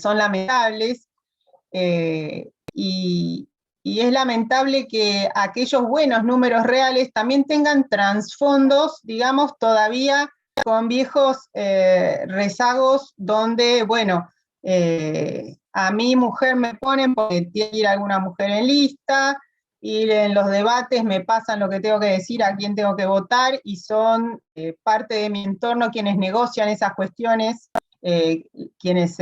son lamentables, y es lamentable que aquellos buenos números reales también tengan trasfondos, digamos, todavía con viejos rezagos donde, bueno, a mi mujer me ponen porque tiene que ir alguna mujer en lista, y en los debates me pasan lo que tengo que decir, a quién tengo que votar, y son parte de mi entorno quienes negocian esas cuestiones, quienes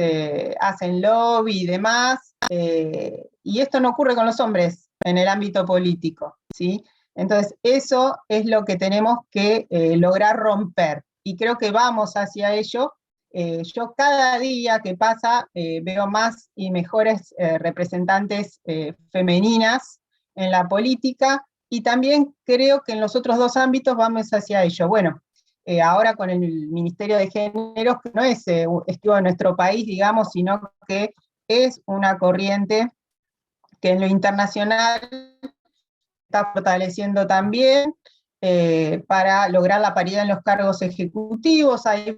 hacen lobby y demás, y esto no ocurre con los hombres en el ámbito político, ¿sí? Entonces eso es lo que tenemos que lograr romper, y creo que vamos hacia ello. Yo cada día que pasa veo más y mejores representantes femeninas en la política, y también creo que en los otros dos ámbitos vamos hacia ello. Bueno, ahora con el Ministerio de Géneros, que no es estilo de nuestro país, digamos, sino que es una corriente que en lo internacional está fortaleciendo también para lograr la paridad en los cargos ejecutivos. Hay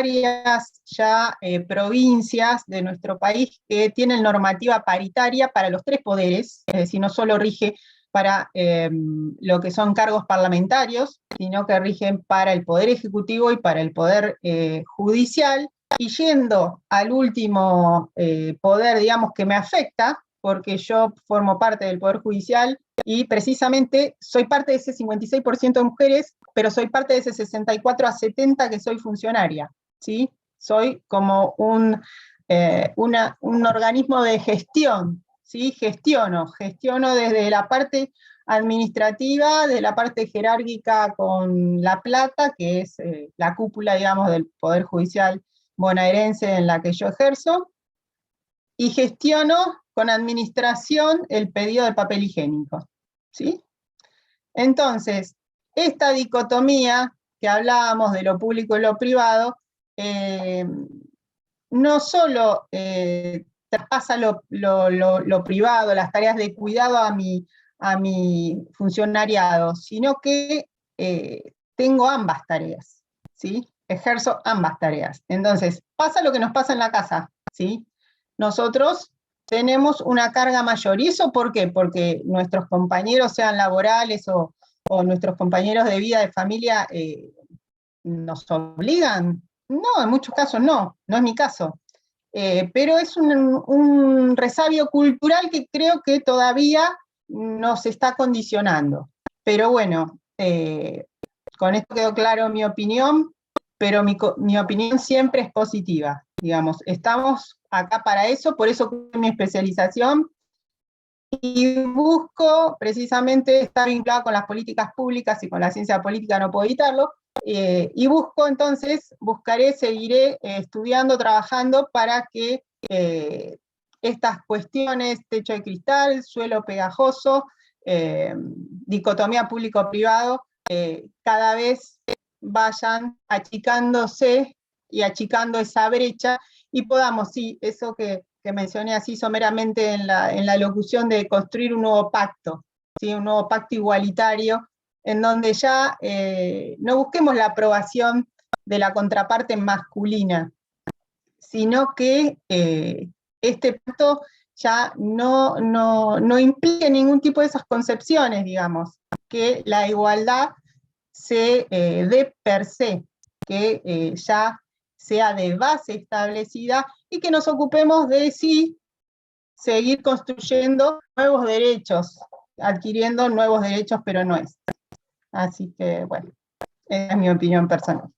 varias ya provincias de nuestro país que tienen normativa paritaria para los 3 poderes, es decir, no solo rige para lo que son cargos parlamentarios, sino que rigen para el Poder Ejecutivo y para el Poder Judicial, y yendo al último poder, digamos, que me afecta, porque yo formo parte del Poder Judicial, y precisamente soy parte de ese 56% de mujeres, pero soy parte de ese 64 a 70 que soy funcionaria, ¿sí? Soy como un organismo de gestión, ¿sí? Gestiono desde la parte administrativa, de la parte jerárquica con La Plata, que es la cúpula, digamos, del Poder Judicial bonaerense en la que yo ejerzo, y gestiono con administración el pedido de papel higiénico, ¿sí? Entonces, esta dicotomía que hablábamos de lo público y lo privado, no solo traspasa lo privado, las tareas de cuidado a mi funcionariado, sino que tengo ambas tareas, ¿sí? Ejerzo ambas tareas. Entonces, pasa lo que nos pasa en la casa, ¿sí? Nosotros tenemos una carga mayor. ¿Y eso por qué? Porque nuestros compañeros, sean laborales o nuestros compañeros de vida, de familia, nos obligan. No, en muchos casos no es mi caso. Pero es un resabio cultural que creo que todavía nos está condicionando. Pero bueno, con esto quedó claro mi opinión, pero mi opinión siempre es positiva, digamos. Estamos acá para eso, por eso mi especialización, y busco precisamente estar vinculado con las políticas públicas y con la ciencia política, no puedo evitarlo, y seguiré estudiando, trabajando para que estas cuestiones, techo de cristal, suelo pegajoso, dicotomía público-privado, cada vez vayan achicándose y achicando esa brecha, y podamos, sí, eso que mencioné así someramente en la locución, de construir un nuevo pacto, ¿sí? Un nuevo pacto igualitario, en donde ya no busquemos la aprobación de la contraparte masculina, sino que este pacto ya no implique ningún tipo de esas concepciones, digamos, que la igualdad se dé per se, que ya sea de base establecida, y que nos ocupemos de sí seguir construyendo nuevos derechos, adquiriendo nuevos derechos, pero no es. Así que, bueno, esa es mi opinión personal.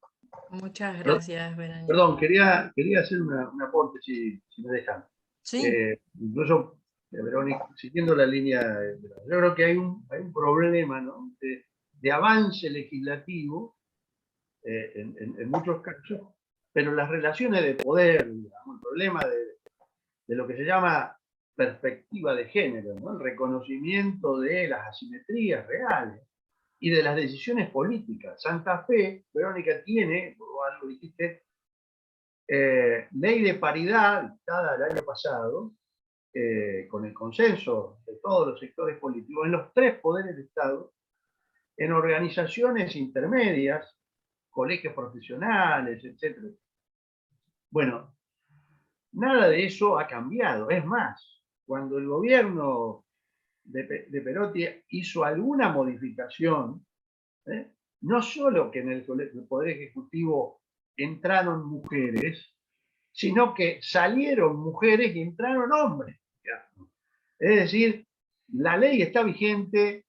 Muchas gracias, Verónica. Perdón, quería hacer un aporte, si me dejan. Sí. Incluso, Verónica, siguiendo la línea, yo creo que hay un problema, ¿no?, de avance legislativo en muchos casos, pero las relaciones de poder, digamos, el problema de lo que se llama perspectiva de género, ¿no?, el reconocimiento de las asimetrías reales y de las decisiones políticas. Santa Fe, Verónica, tiene, o algo dijiste, ley de paridad dictada el año pasado, con el consenso de todos los sectores políticos, en los 3 poderes de Estado, en organizaciones intermedias, colegios profesionales, etc. Bueno, nada de eso ha cambiado. Es más, cuando el gobierno de Perotti hizo alguna modificación, no solo que en el Poder Ejecutivo entraron mujeres, sino que salieron mujeres y entraron hombres. Es decir, la ley está vigente,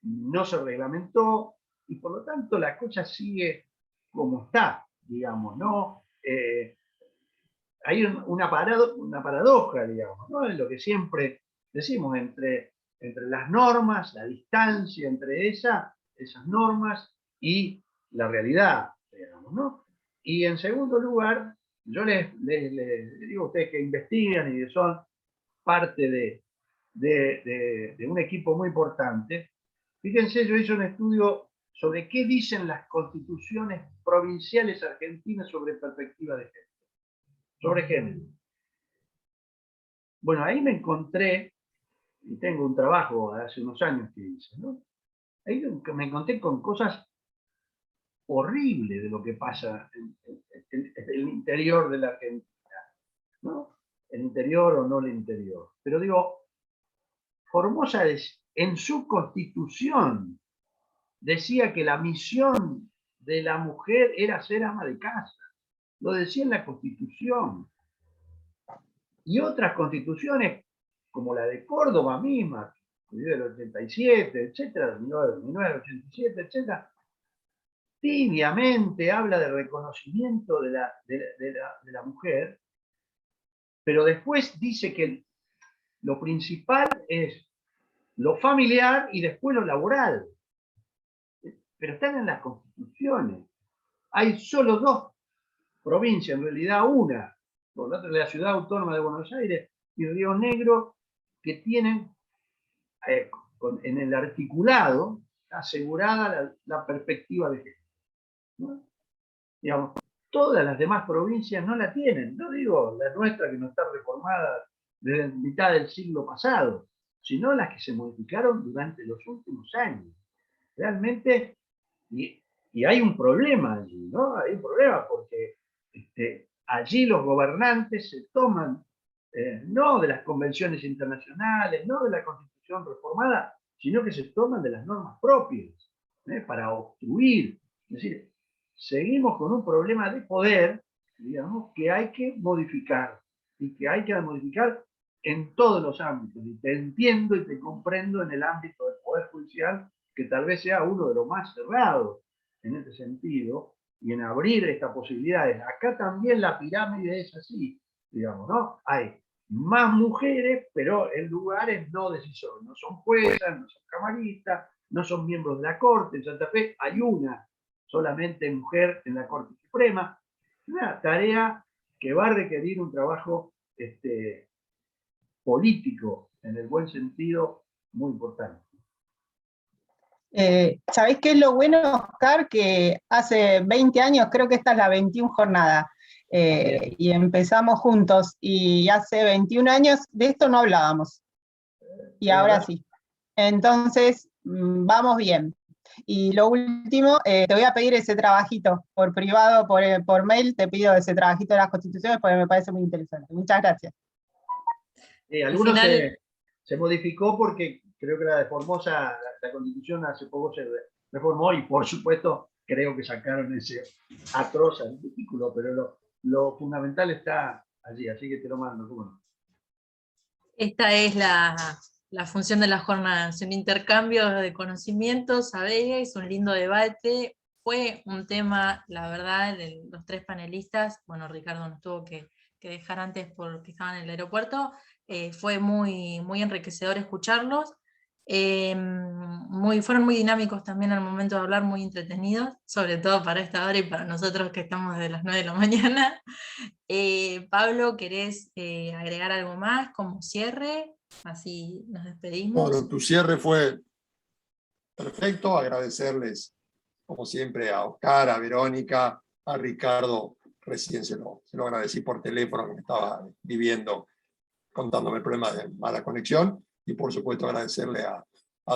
no se reglamentó, y por lo tanto la cosa sigue como está, digamos, ¿no? Hay una paradoja, digamos, ¿no?, en lo que siempre decimos, entre las normas, la distancia entre esas normas y la realidad, digamos, ¿no? Y en segundo lugar, yo les digo a ustedes que investigan y que son parte de un equipo muy importante. Fíjense, yo hice un estudio sobre qué dicen las constituciones provinciales argentinas sobre perspectiva de género, sobre género. Bueno, ahí me encontré, y tengo un trabajo de hace unos años que hice, ¿no? Ahí me encontré con cosas horribles de lo que pasa el interior de la Argentina, ¿no? El interior o no el interior. Pero digo, Formosa en su constitución decía que la misión de la mujer era ser ama de casa. Lo decía en la Constitución. Y otras constituciones, como la de Córdoba misma, del 87, etcétera, 1987, etcétera, tibiamente habla de reconocimiento de la mujer, pero después dice que lo principal es lo familiar y después lo laboral. Pero están en las constituciones. Hay solo 2 provincias, en realidad una, por lo tanto la Ciudad Autónoma de Buenos Aires y Río Negro, que tienen en el articulado asegurada la perspectiva de género, ¿no? Digamos, todas las demás provincias no la tienen. No digo la nuestra, que no está reformada desde mitad del siglo pasado, sino las que se modificaron durante los últimos años. Realmente, y hay un problema allí, ¿no? Hay un problema porque allí los gobernantes se toman, no de las convenciones internacionales, no de la Constitución reformada, sino que se toman de las normas propias, para obstruir. Es decir, seguimos con un problema de poder, digamos, que hay que modificar, y que hay que modificar en todos los ámbitos. Y te entiendo y te comprendo en el ámbito del Poder Judicial, que tal vez sea uno de los más cerrados en este sentido, y en abrir estas posibilidades. Acá también la pirámide es así, digamos, ¿no? Hay más mujeres, pero en lugares no decisores. No son juezas, no son camaristas, no son miembros de la Corte. En Santa Fe hay una solamente mujer en la Corte Suprema. Una tarea que va a requerir un trabajo político, en el buen sentido, muy importante. ¿Sabés qué es lo bueno, Oscar? Que hace 20 años, creo que esta es la 21 jornada, y empezamos juntos, y hace 21 años de esto no hablábamos, y ahora sí. Entonces, vamos bien. Y lo último, te voy a pedir ese trabajito, por privado, por mail, te pido ese trabajito de las constituciones, porque me parece muy interesante. Muchas gracias. Algunos se modificó porque creo que la de Formosa, la Constitución hace poco se reformó, y por supuesto creo que sacaron ese atroz artículo, pero lo fundamental está allí, así que te lo mando. ¿Cómo no? Esta es la función de la jornada, es un intercambio de conocimientos, saberes, un lindo debate. Fue un tema, la verdad, de los 3 panelistas, bueno, Ricardo nos tuvo que dejar antes porque estaba en el aeropuerto, fue muy, muy enriquecedor escucharlos. Fueron muy dinámicos también al momento de hablar, muy entretenidos, sobre todo para esta hora y para nosotros que estamos desde las 9 de la mañana. Pablo, ¿querés agregar algo más como cierre? Así nos despedimos. Bueno, tu cierre fue perfecto. Agradecerles, como siempre, a Oscar, a Verónica, a Ricardo. Recién se lo agradecí por teléfono, que me estaba viviendo, contándome el problema de mala conexión. Y por supuesto agradecerle a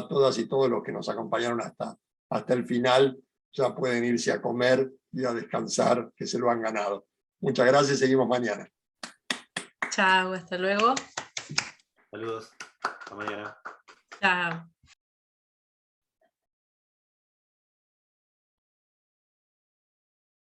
todas y todos los que nos acompañaron hasta el final. Ya pueden irse a comer y a descansar, que se lo han ganado. Muchas gracias, seguimos mañana. Chao, hasta luego. Saludos, hasta mañana. Chao.